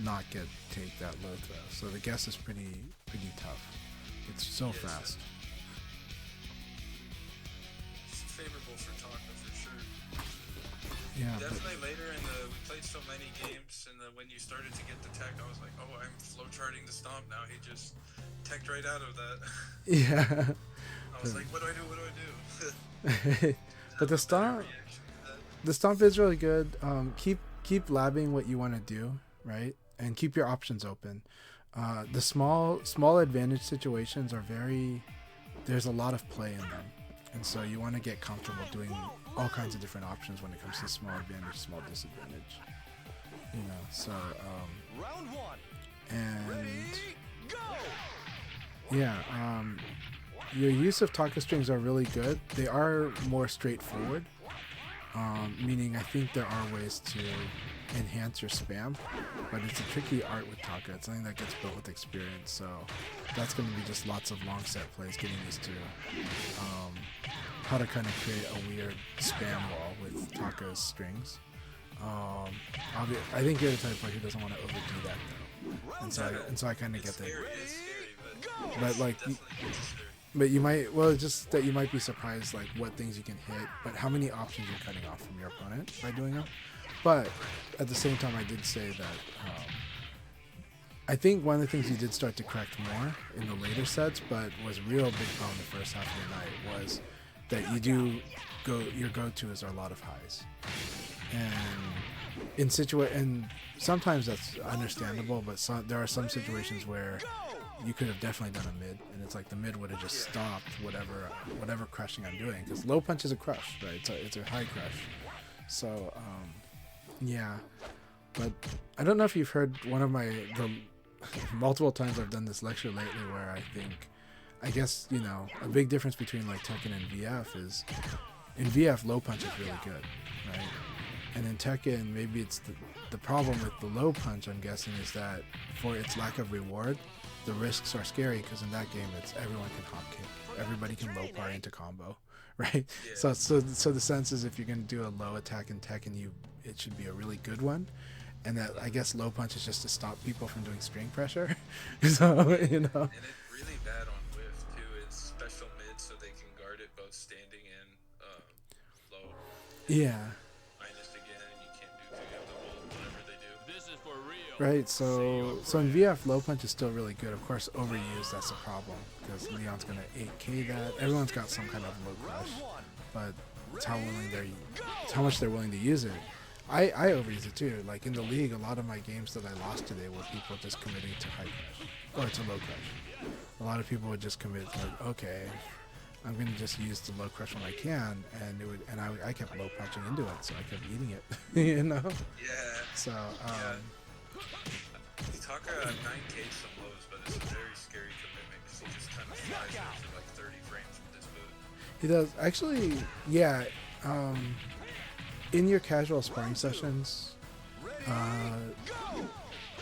not take that low throw. So the guess is pretty tough. It's so fast. It's favorable for Taka for sure. Yeah, Definitely later in the, we played so many games, and when you started to get the tech, I was like, oh, I'm flowcharting the stomp now. He just teched right out of that. yeah. I was like, what do I do? What do I do? But the stomp is really good. Keep labbing what you want to do, right? And keep your options open. The small advantage situations are there's a lot of play in them, and so you want to get comfortable doing all kinds of different options when it comes to small advantage, small disadvantage. You know, so Round one. and Ready, go. yeah, your use of Taka strings are really good. They are more straightforward, meaning I think there are ways to enhance your spam, but it's a tricky art with Taka. It's something that gets built with experience, so that's going to be just lots of long set plays, getting used to how to kind of create a weird spam wall with Taka's strings. I think you're the type of player who doesn't want to overdo that though, and so I kind of get that. It's scary, But like, but you might, well, it's just that you might be surprised like what things you can hit, but how many options you're cutting off from your opponent by doing them. But at the same time, I did say that I think one of the things you did start to correct more in the later sets, but was a real big problem the first half of the night, was that your go-tos are a lot of highs, and and sometimes that's understandable, but there are some situations where you could have definitely done a mid, and it's like the mid would have just stopped whatever crushing I'm doing, because low punch is a crush, right? It's a high crush. So yeah, but I don't know if you've heard one of the multiple times I've done this lecture lately where I guess, you know, a big difference between like Tekken and VF is in VF low punch is really good, right? And in Tekken, maybe it's the problem with the low punch, I'm guessing, is that for its lack of reward, the risks are scary, because in that game it's everyone can hop kick, everybody can low par into combo, right? Yeah. So the sense is if you're going to do a low attack in Tekken, it should be a really good one, and that I guess low punch is just to stop people from doing string pressure. So you know. And it's really bad on whiff too. It's special mid so they can guard it both standing and low. Yeah. Minus again, and you can't do two. You have to hold whatever they do. This is for real. Right, so in VF, low punch is still really good. Of course, overused, that's a problem, because Leon's going to 8K that. Everyone's got some kind of low crush, but it's how much they're willing to use it. I overuse it too. Like in the league, a lot of my games that I lost today were people just committing to high crush, or to low crush. A lot of people would just commit like, okay, I'm going to just use the low crush when I can, and I kept low punching into it, so I kept eating it, you know? Yeah. So, Taka 9K some lows, but it's a very scary commitment because he just kind of flies there for like 30 frames with this boot. he does. Actually, yeah, in your casual sparring sessions,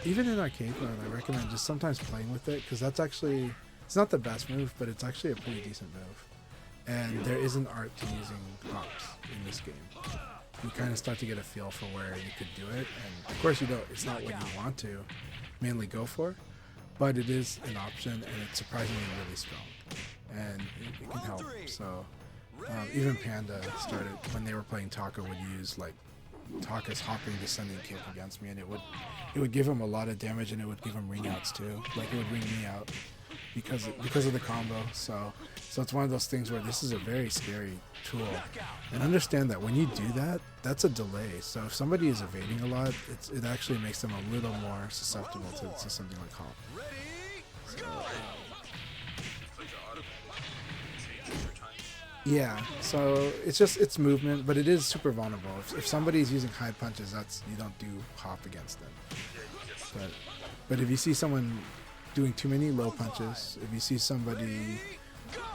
even in arcade mode, I recommend just sometimes playing with it, because that's actually, it's not the best move, but it's actually a pretty decent move. And there is an art to using hops in this game. You kind of start to get a feel for where you could do it, and of course you don't, it's not what you want to mainly go for, but it is an option, and it's surprisingly really strong, and it can help. So even Panda started, when they were playing Taka, would use like Taka's hopping descending kick against me, and it would give him a lot of damage, and it would give him ring outs too. Like it would ring me out because of the combo. So it's one of those things where this is a very scary tool, and understand that when you do that, that's a delay. So if somebody is evading a lot, it actually makes them a little more susceptible to something like hop. So, It's like an automatic change over time. yeah, so it's movement, but it is super vulnerable. If somebody's using high punches, you don't do hop against them. Yeah, you just But if you see someone doing too many low punches, if you see somebody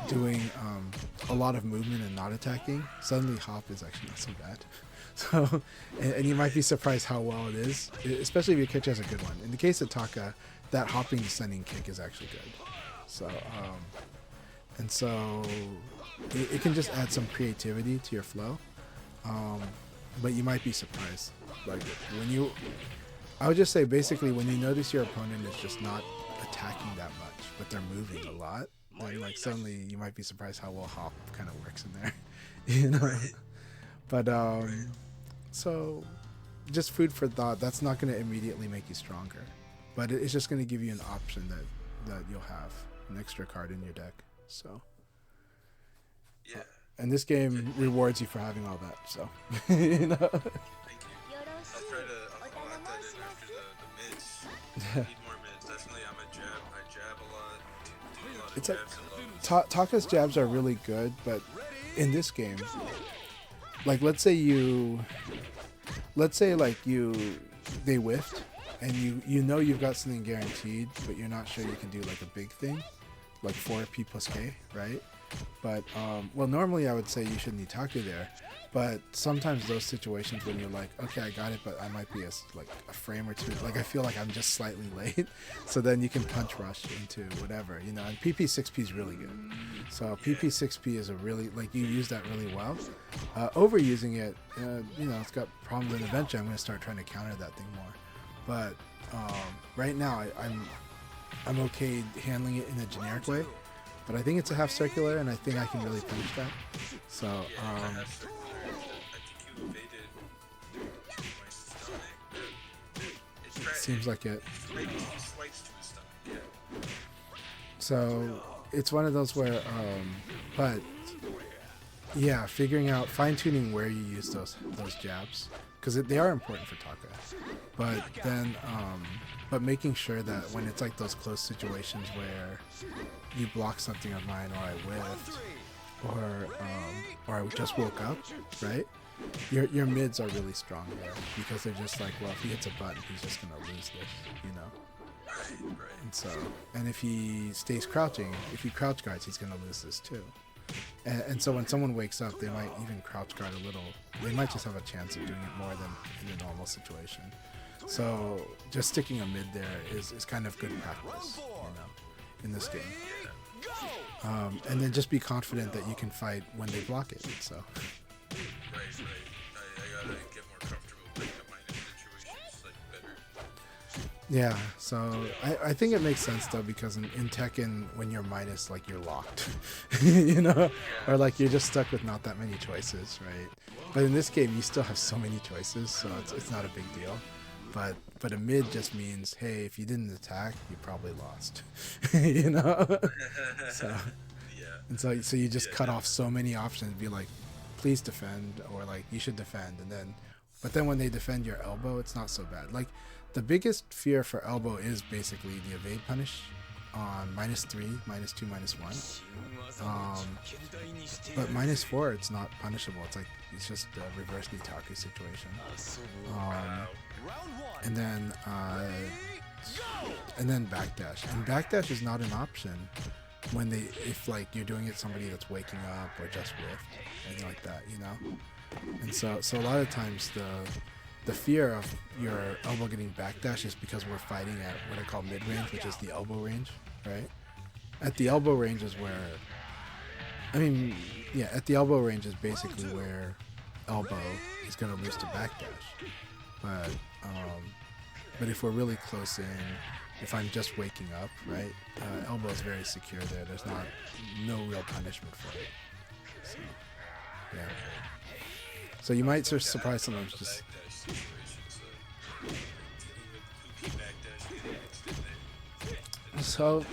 doing a lot of movement and not attacking, suddenly hop is actually not so bad. So, and you might be surprised how well it is, especially if your character has a good one. In the case of Taka, that hopping descending kick is actually good. So, and so it can just add some creativity to your flow. But you might be surprised. Like I would just say basically when you notice your opponent is just not attacking that much, but they're moving a lot, then like suddenly you might be surprised how well hop kind of works in there, you know. But so just food for thought. That's not going to immediately make you stronger, but it's just going to give you an option that you'll have an extra card in your deck. So Yeah. and this game rewards you for having all that. So you know. Thank you. I'll try to I'll add that in after the mids. I need more mids. Definitely, I jab a lot. Do a lot of It's like jabs and lows. Taka's jabs are really good, but in this game, like let's say they whiffed, and you know you've got something guaranteed, but you're not sure you can do like a big thing, like 4P plus K, right? But well, normally I would say you should need Taka there, but sometimes those situations when you're like, okay, I got it, but I might be like a frame or two, like I feel like I'm just slightly late, so then you can punch rush into whatever, you know. And PP6P is really good, so PP6P is a really, like, you use that really well. Overusing it, you know, it's got problems, and eventually I'm going to start trying to counter that thing more. But right now I'm okay handling it in a generic way. But I think it's a half circular, and I think I can really punish that. So, I think you evaded my stomach. it seems like it. Maybe 2 swipes to his stomach, yeah. So, it's one of those where, but yeah, fine-tuning where you use those jabs, because they are important for Taka. But then, but making sure that when it's like those close situations where you block something of mine, or I whiffed, or I just woke up, right? Your mids are really strong there, because they're just like, well, if he hits a button, he's just gonna lose this, you know. Right. And so, and if he stays crouching, if he crouch guards, he's gonna lose this too. And so when someone wakes up, they might even crouch guard a little. They might just have a chance of doing it more than in a normal situation. So just sticking a mid there is kind of good practice, you know, in this game. And then just be confident that you can fight when they block it. So. Right. I gotta get more comfortable putting up minus situations, like, better. Yeah, so I think it makes sense though, because in Tekken, when you're minus, like, you're locked, you know, or like you're just stuck with not that many choices, right? But in this game, you still have so many choices, so it's not a big deal. But a mid just means, hey, if you didn't attack, you probably lost, you know. So Yeah. and so you just cut off so many options, be like, please defend, or like you should defend, and then, but then when they defend your elbow, it's not so bad. Like, the biggest fear for elbow is basically the evade punish on -3, -2, -1. But -4, it's not punishable. It's like, it's just a reverse Nitaku situation. And then backdash. And backdash is not an option when if like you're doing it somebody that's waking up or just whiffed, anything like that, you know. And so a lot of times the fear of your elbow getting backdash is because we're fighting at what I call mid-range, which is the elbow range, right? At the elbow range is where, at the elbow range is basically where elbow is going to lose to backdash. But if we're really close in, if I'm just waking up, right, elbow is very secure there. There's no real punishment for it. So, yeah. So you might just surprise sometimes just. So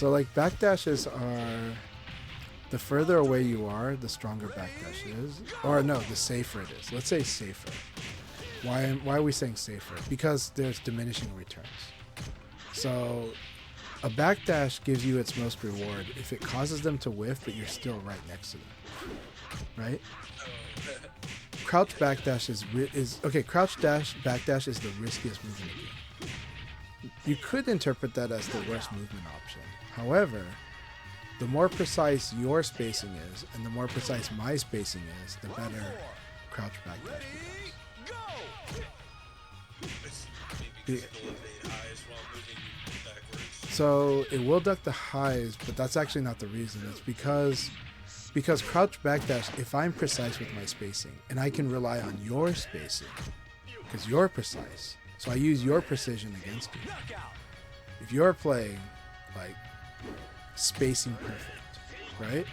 like backdashes are, the further away you are, the stronger backdash is, or no, the safer it is. Let's say safer. Why are we saying safer? Because there's diminishing returns. So a backdash gives you its most reward if it causes them to whiff, but you're still right next to them, right? Crouch backdash is okay. Crouch backdash is the riskiest move in the game. You could interpret that as the worst movement option. However, the more precise your spacing is, and the more precise my spacing is, the better crouch backdash becomes. Maybe it'll evade highs while moving backwards. So it will duck the highs, but that's actually not the reason. It's because crouch backdash, if I'm precise with my spacing, and I can rely on your spacing, because you're precise, so I use your precision against you. If you're playing like spacing perfect, right?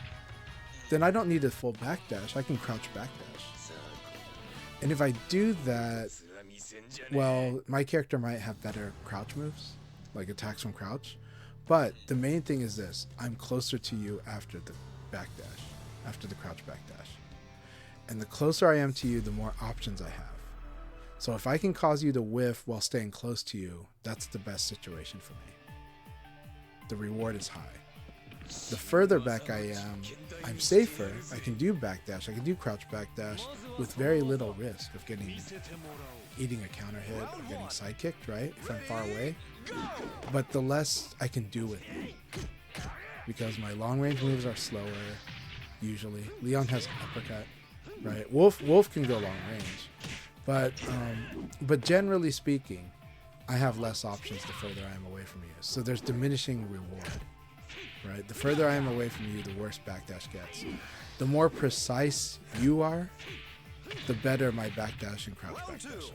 Then I don't need a full backdash. I can crouch backdash. And if I do that, well, my character might have better crouch moves, like attacks from crouch. But the main thing is this: I'm closer to you after the backdash, after the crouch backdash. And the closer I am to you, the more options I have. So if I can cause you to whiff while staying close to you, that's the best situation for me. The reward is high. The further back I am, I'm safer. I can do backdash. I can do crouch backdash with very little risk of eating a counter hit or getting sidekicked, right? If I'm far away. But the less I can do with it. Because my long range moves are slower, usually. Leon has uppercut, right? Wolf can go long range. But generally speaking, I have less options the further I am away from you. So there's diminishing reward, right? The further I am away from you, the worse backdash gets. The more precise you are, the better my backdash and crouch backdash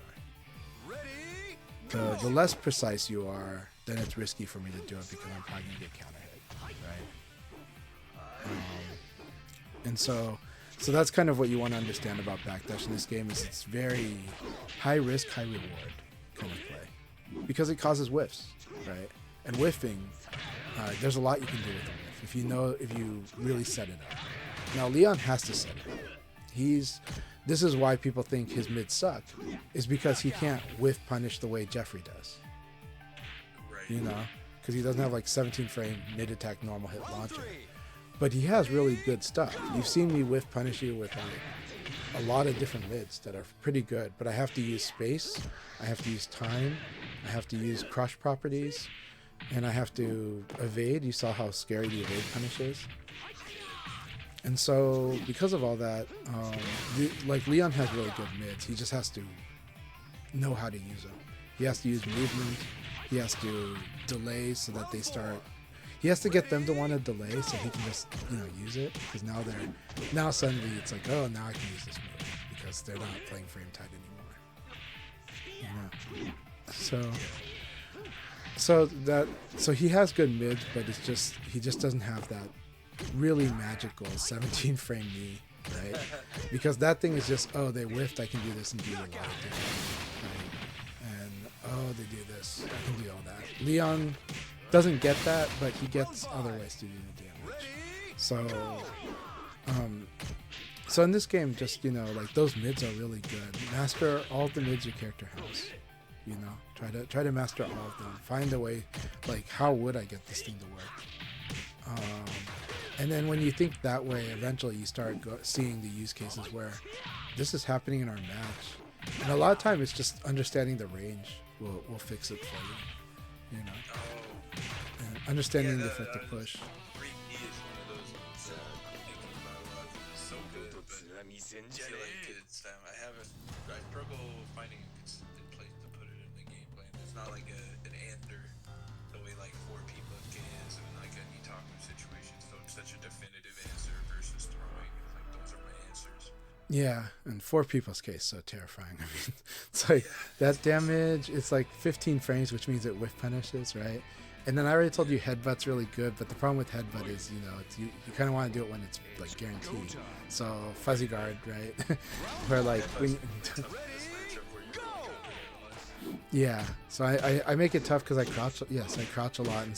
are. The less precise you are, then it's risky for me to do it because I'm probably going to get counter hit, right? And so that's kind of what you want to understand about backdash in this game is it's very high risk, high reward kind of play. Because it causes whiffs, right? And whiffing, there's a lot you can do with a whiff if you really set it up. Now Leon has to set it up. This is why people think his mids suck, is because he can't whiff punish the way Jeffrey does. Right. You know, because he doesn't have like 17 frame mid attack normal hit launcher. But he has really good stuff. You've seen me whiff punish you with like a lot of different mids that are pretty good, but I have to use space, I have to use time, I have to use crush properties, and I have to evade. You saw how scary the evade punish is. And so because of all that, like Leon has really good mids. He just has to know how to use them. He has to use movement. He has to delay so that they start. He has to get them to want to delay so he can just, use it. Because now suddenly it's like, oh, now I can use this move because they're not playing frame tight anymore. So he has good mids, but he just doesn't have that really magical 17 frame knee, right? Because that thing is just, oh, they whiffed, I can do this and do a lot of damage, right? And oh, they do this, I can do all that. Leon doesn't get that, but he gets other ways to do the damage. So in this game, just like those mids are really good. Master all the mids your character has. Try to master all of them. Find a way, like how would I get this thing to work? And then when you think that way, eventually you start seeing the use cases where this is happening in our match. And a lot of time it's just understanding the range will fix it for you. And understanding the effective push. Great knee is one of those ones that I'm thinking about a lot. It's so good, but I feel like I struggle finding a consistent place to put it in the game plan. It's not like an answer the way like 4P plus K is in like an Itaku situation. So it's such a definitive answer versus throwing. It's like those are my answers. Yeah, and 4P plus K is so terrifying. I mean, it's like that damage, it's like 15 frames, which means it whiff punishes, right? And then I already told you headbutt's really good, but the problem with headbutt is, you kind of want to do it when it's like guaranteed. So fuzzy guard, right? Where like when yeah, so I make it tough because I crouch. Yes, I crouch a lot, and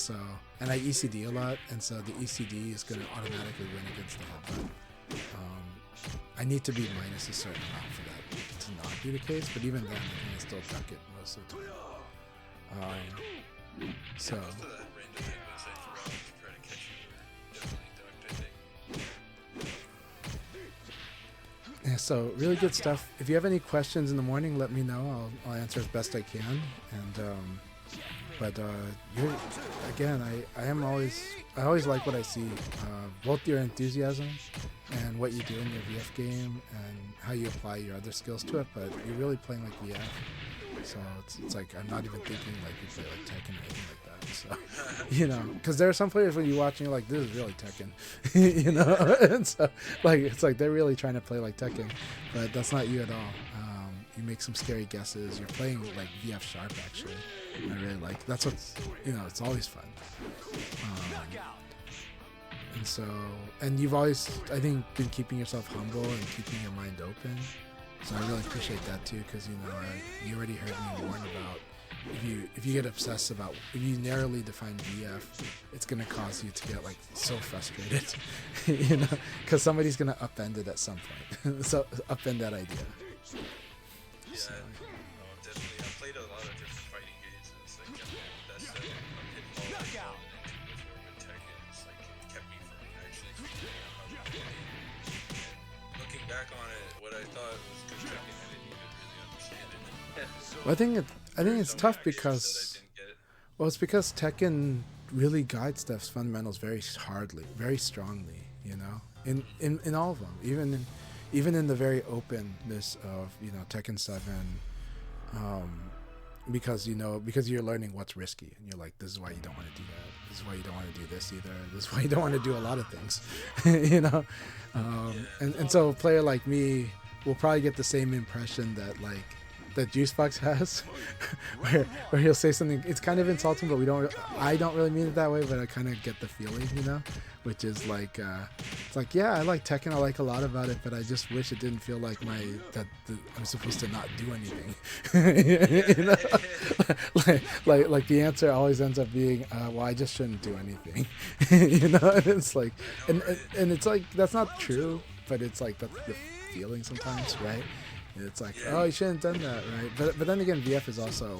I ECD a lot, and so the ECD is going to automatically win against the headbutt. I need to be minus a certain amount for that to not be the case, but even then, I can still duck it most of the time. So. Most of that random headbutts that you roll to try to catch you were definitely ducked, I think. Yeah, so really good stuff. If you have any questions in the morning, let me know. I'll answer as best I can. And But you're, again, I always like what I see, both your enthusiasm and what you do in your VF game and how you apply your other skills to it. But you're really playing like VF, so it's like I'm not even thinking like you play like Tekken or anything like that. So you know, because there are some players when you watch and you're like, this is really Tekken, you know, and so like it's like they're really trying to play like Tekken, but that's not you at all. You make some scary guesses. You're playing like VF sharp actually. I really like that's what's it's always fun. And so you've always I think been keeping yourself humble and keeping your mind open. So I really appreciate that too because you already heard me warn about if you get obsessed about if you narrowly define VF, it's gonna cause you to get like so frustrated, because somebody's gonna upend it at some point. So upend that idea. Yeah, definitely. I played a lot of different fighting games, and it's like that's I'm hitting all that before with Tekken. It's like it kept me from actually figuring out how to play. And looking back on it, what I thought was good Tekken, I didn't even really understand it. Well, I think it's tough because it's because Tekken really guides Steph's fundamentals very hardly, very strongly. In all of them, even in the very openness of Tekken 7, because you're learning what's risky and you're like, this is why you don't want to do that, this is why you don't want to do this either, this is why you don't want to do a lot of things. And so a player like me will probably get the same impression that Juicebox has, where he'll say something. It's kind of insulting, but I don't really mean it that way, but I kind of get the feeling, which is like, it's like, yeah, I like Tekken, I like a lot about it, but I just wish it didn't feel like I'm supposed to not do anything. Like the answer always ends up being, well, I just shouldn't do anything. And it's like, and it's like that's not true, but it's like that's the feeling sometimes, right? It's like, oh, you shouldn't have done that, right? But then again, VF is also,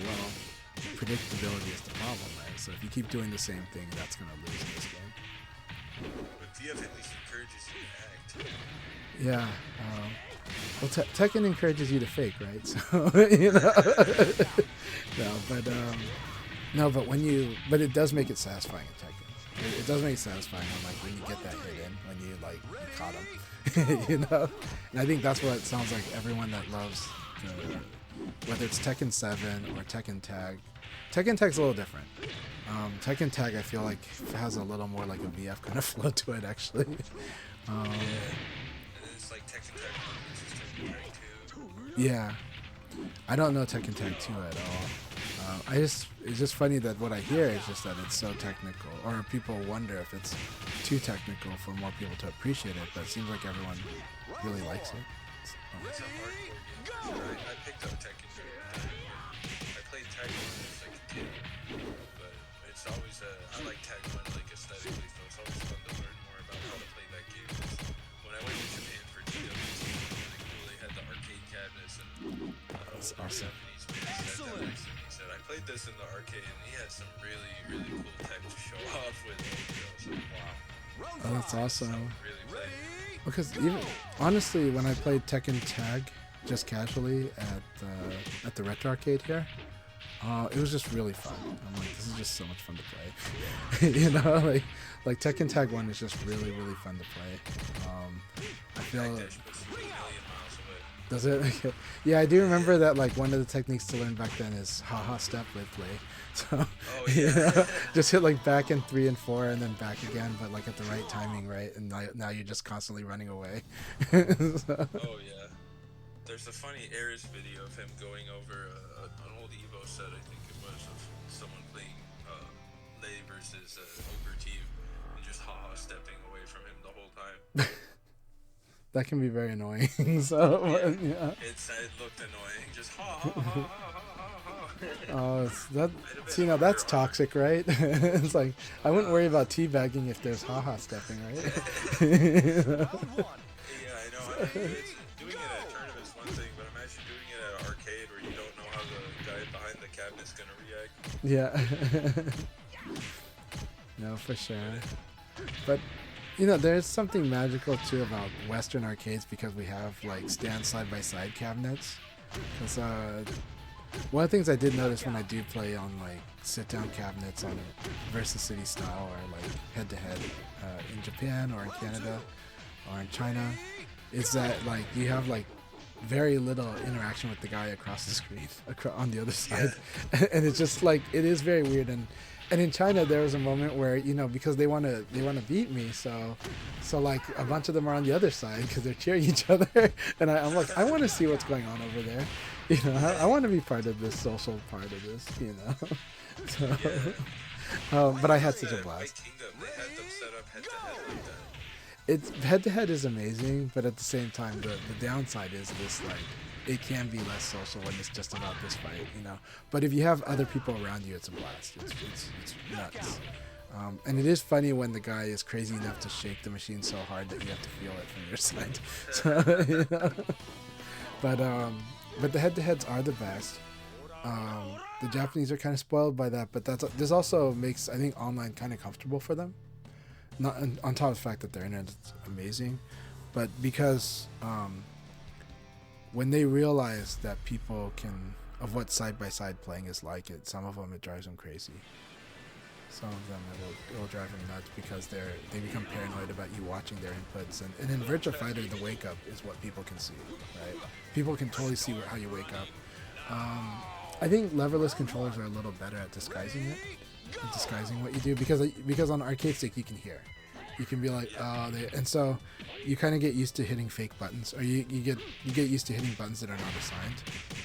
predictability is the problem, right? So if you keep doing the same thing, that's going to lose in this game. But VF at least encourages you to act. Yeah. Well, Tekken encourages you to fake, right? So, but it does make it satisfying in Tekken. It does make it satisfying when you get that hit in, when you caught him. And I think that's what it sounds like everyone that loves whether it's Tekken 7 or Tekken Tag. Tekken Tag's a little different. Tekken Tag I feel like has a little more like a VF kind of flow to it actually. And it's like Tekken Tag 1 versus Tekken Tag 2. Yeah. I don't know Tekken Tag 2 at all. It's just funny that what I hear is just that it's so technical, or people wonder if it's too technical for more people to appreciate it, but it seems like everyone really likes it. It's a hardcore game. I picked up Tekken 2. I played Tag 1 as like a kid, but it's always I like Tag 1 like aesthetically, so it's always fun to learn more about how to play that game. When I went to Japan for TWT, it was really cool. They had the arcade cabinets and That's awesome. Excellent. He said, I played this in the arcade and he had some really, really cool tech to show off with. So I was like, wow. Oh, that's awesome. Really played. Because even honestly, when I played Tekken Tag just casually at the retro arcade here, it was just really fun. I'm like, this is just so much fun to play. Like Tekken Tag 1 is just really, really fun to play. I feel. Does it? Yeah, I do remember that one of the techniques to learn back then is haha step with play. So just hit back in 3 and 4 and then back again, but at the right timing, right? And now you're just constantly running away. Oh yeah. There's a funny Ares video of him going over an old Evo set, I think it was, of someone playing Lei versus Ogre Team and just haha stepping away from him the whole time. That can be very annoying. So yeah. It looked annoying. Just ha ha ha ha ha ha. That's toxic, right? It's like I wouldn't worry about teabagging if there's haha stepping, right? Yeah, I know. Doing it at tournaments one thing, but imagine doing it at an arcade where you don't know how the guy behind the cabinet's gonna react. Yeah. No, for sure. But there's something magical too about Western arcades because we have stand side by side cabinets. Because One of the things I did notice when I do play on like sit-down cabinets on versus city style or like head-to-head in Japan or in Canada or in China is that like you have like very little interaction with the guy across the screen on the other side, and it's just like it is very weird. And in China there was a moment where, you know, because they want to beat me, so like a bunch of them are on the other side because they're cheering each other, and I'm like, I want to see what's going on over there, you know. I want to be part of this social part of this, you know. So, but I had such a blast. Kingdom, they had them set up head-to-head like that. It's head-to-head is amazing, but at the same time the downside is this, like, it can be less social when it's just about this fight, you know. But if you have other people around you, it's a blast. It's nuts. And it is funny when the guy is crazy enough to shake the machine so hard that you have to feel it from your side. So, you know? But the head-to-heads are the best. The Japanese are kind of spoiled by that, but this also makes, I think, online kind of comfortable for them. Not on top of the fact that their internet is amazing, but because when they realize that people can, of what side-by-side playing is like, some of them it drives them crazy. Some of them it will drive them nuts because they become paranoid about you watching their inputs. And in Virtua Fighter, the wake up is what people can see, right? People can totally see how you wake up. I think leverless controllers are a little better at disguising what you do, because on arcade stick you can hear. You can be like, oh, and so you kind of get used to hitting fake buttons, or you get used to hitting buttons that are not assigned,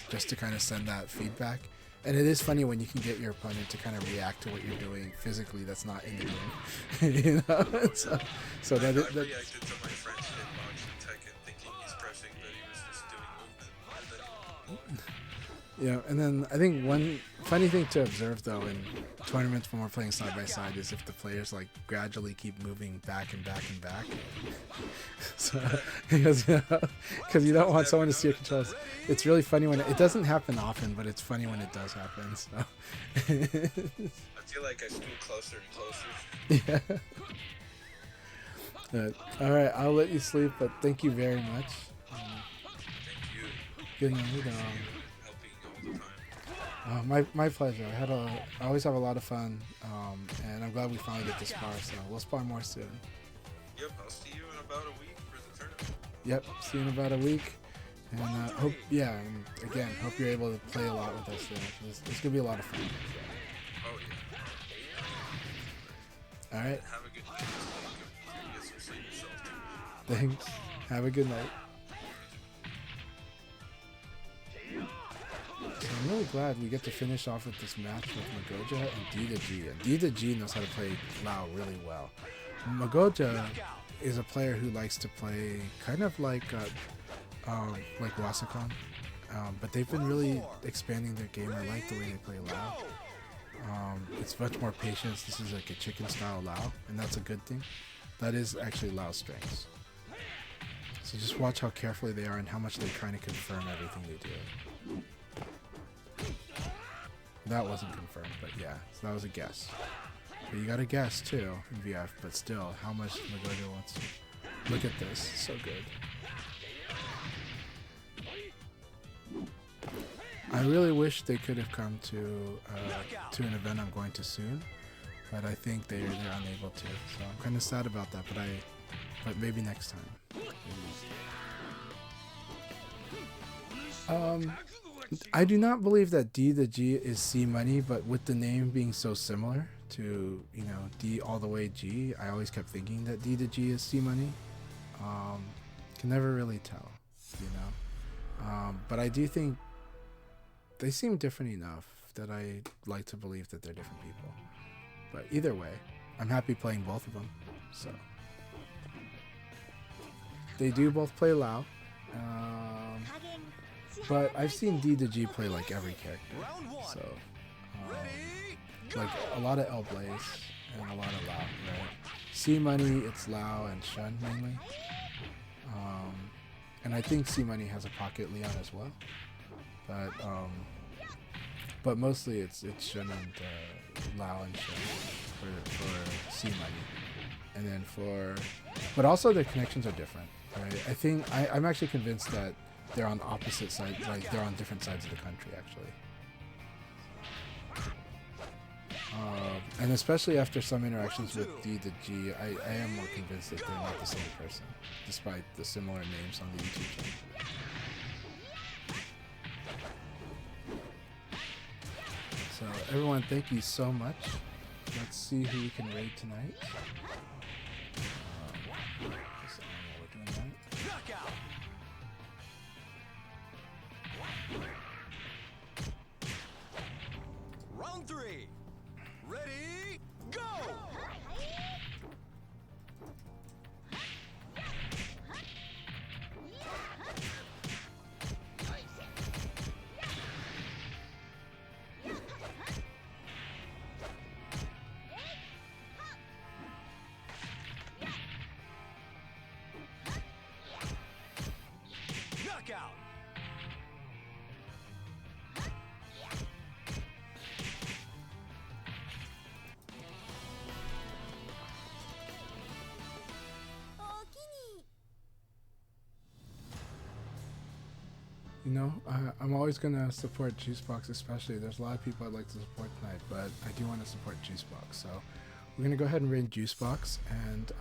just to kind of send that feedback. And it is funny when you can get your opponent to kind of react to what you're doing physically that's not in the game, you know. So I reacted to my friend's hitbox in Tekken thinking he's pressing, but he was just doing movement. Yeah, and then I think one funny thing to observe though in tournaments when we're playing side by side is if the players like gradually keep moving back and back and back. So because you don't want someone to see your controls. It's really funny when it doesn't happen often, but it's funny when it does happen. So I feel like I stood closer and closer. Yeah. All right, I'll let you sleep, but thank you very much. Thank you. Getting on with Helping all the time. my pleasure. I always have a lot of fun, and I'm glad we finally get to spar. So we'll spar more soon. Yep, I'll see you in about a week for the tournament. Yep, see you in about a week. And hope you're able to play a lot with us. It's gonna be a lot of fun. Oh yeah. All right. Have a good night. Get some sleep yourself too. Thanks. Have a good night. So I'm really glad we get to finish off with this match with Magoja and D2G. And D2G knows how to play Lao really well. Magoja is a player who likes to play kind of like Wasakon, but they've been really expanding their game. I like the way they play Lao. It's much more patience. This is like a chicken style Lao, and that's a good thing. That is actually Lao's strengths. So just watch how carefully they are and how much they're trying to confirm everything they do. That wasn't confirmed, but yeah, so that was a guess. But you got a guess too in VF, but still, how much Magoja wants to look at this. So good. I really wish they could have come to an event I'm going to soon, but I think they're unable to. So I'm kind of sad about that, but maybe next time. I do not believe that D the G is C money, but with the name being so similar to, you know, D all the way G, I always kept thinking that D the G is C money. Can never really tell, you know. But I do think they seem different enough that I like to believe that they're different people. But either way, I'm happy playing both of them. So they do both play Lao. But I've seen D to G play like every character, so like a lot of L Blaze and a lot of Lao, right? C Money, it's Lao and Shun mainly, and I think C Money has a Pocket Leon as well, but mostly it's Shun and Lao and Shun for C Money, and then but also their connections are different, right? I think I'm actually convinced that they're on opposite sides, like they're on different sides of the country actually. And especially after some interactions with D to G, I am more convinced that they're not the same person, despite the similar names on the YouTube channel. So everyone, thank you so much. Let's see who we can raid tonight. We're doing that. Knockout. Round 3. Ready, go! Knockout. You know, I'm always going to support Juicebox, especially. There's a lot of people I'd like to support tonight, but I do want to support Juicebox. So we're going to go ahead and raid Juicebox. And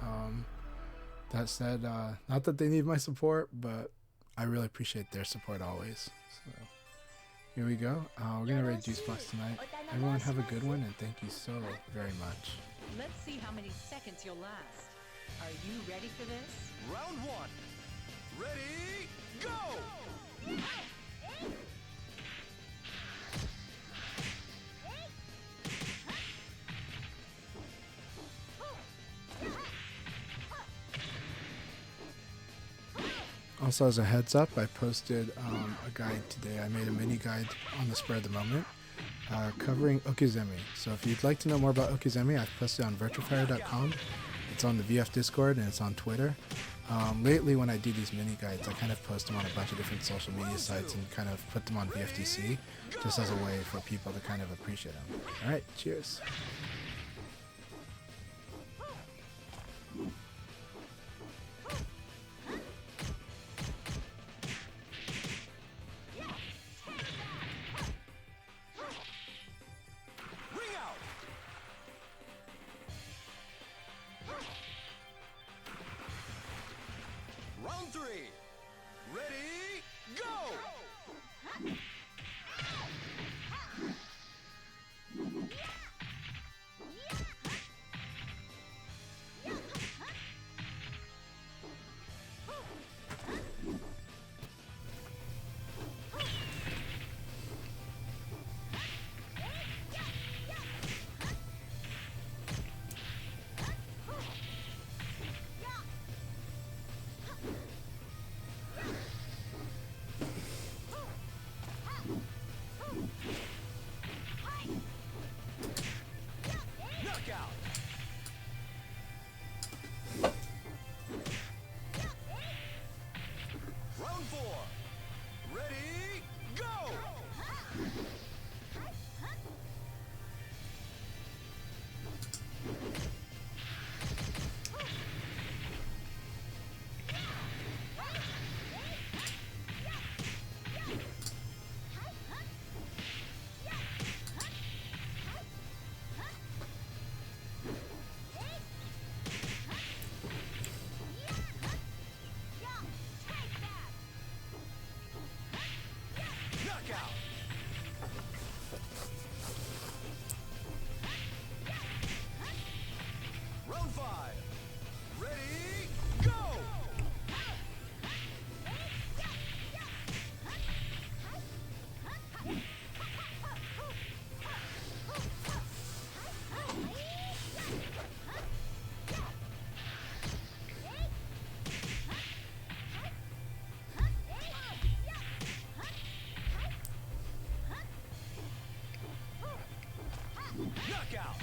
that said, not that they need my support, but I really appreciate their support always. So here we go. We're going to raid Juicebox tonight. Everyone have a good one, and thank you so very much. Let's see how many seconds you'll last. Are you ready for this? Round 1. Ready, go! Also, as a heads up, I posted a guide today. I made a mini guide on the spur of the moment covering Okizeme. So if you'd like to know more about Okizeme, I've posted on virtualfire.com. It's on the VF Discord and it's on Twitter. Lately, when I do these mini guides, I kind of post them on a bunch of different social media sites and kind of put them on VFDC just as a way for people to kind of appreciate them. All right, cheers. Ring out. Round 3. Ready, go! Knockout. Round 4. Ready, go! Knockout. Round 5. Ready, go! Knockout.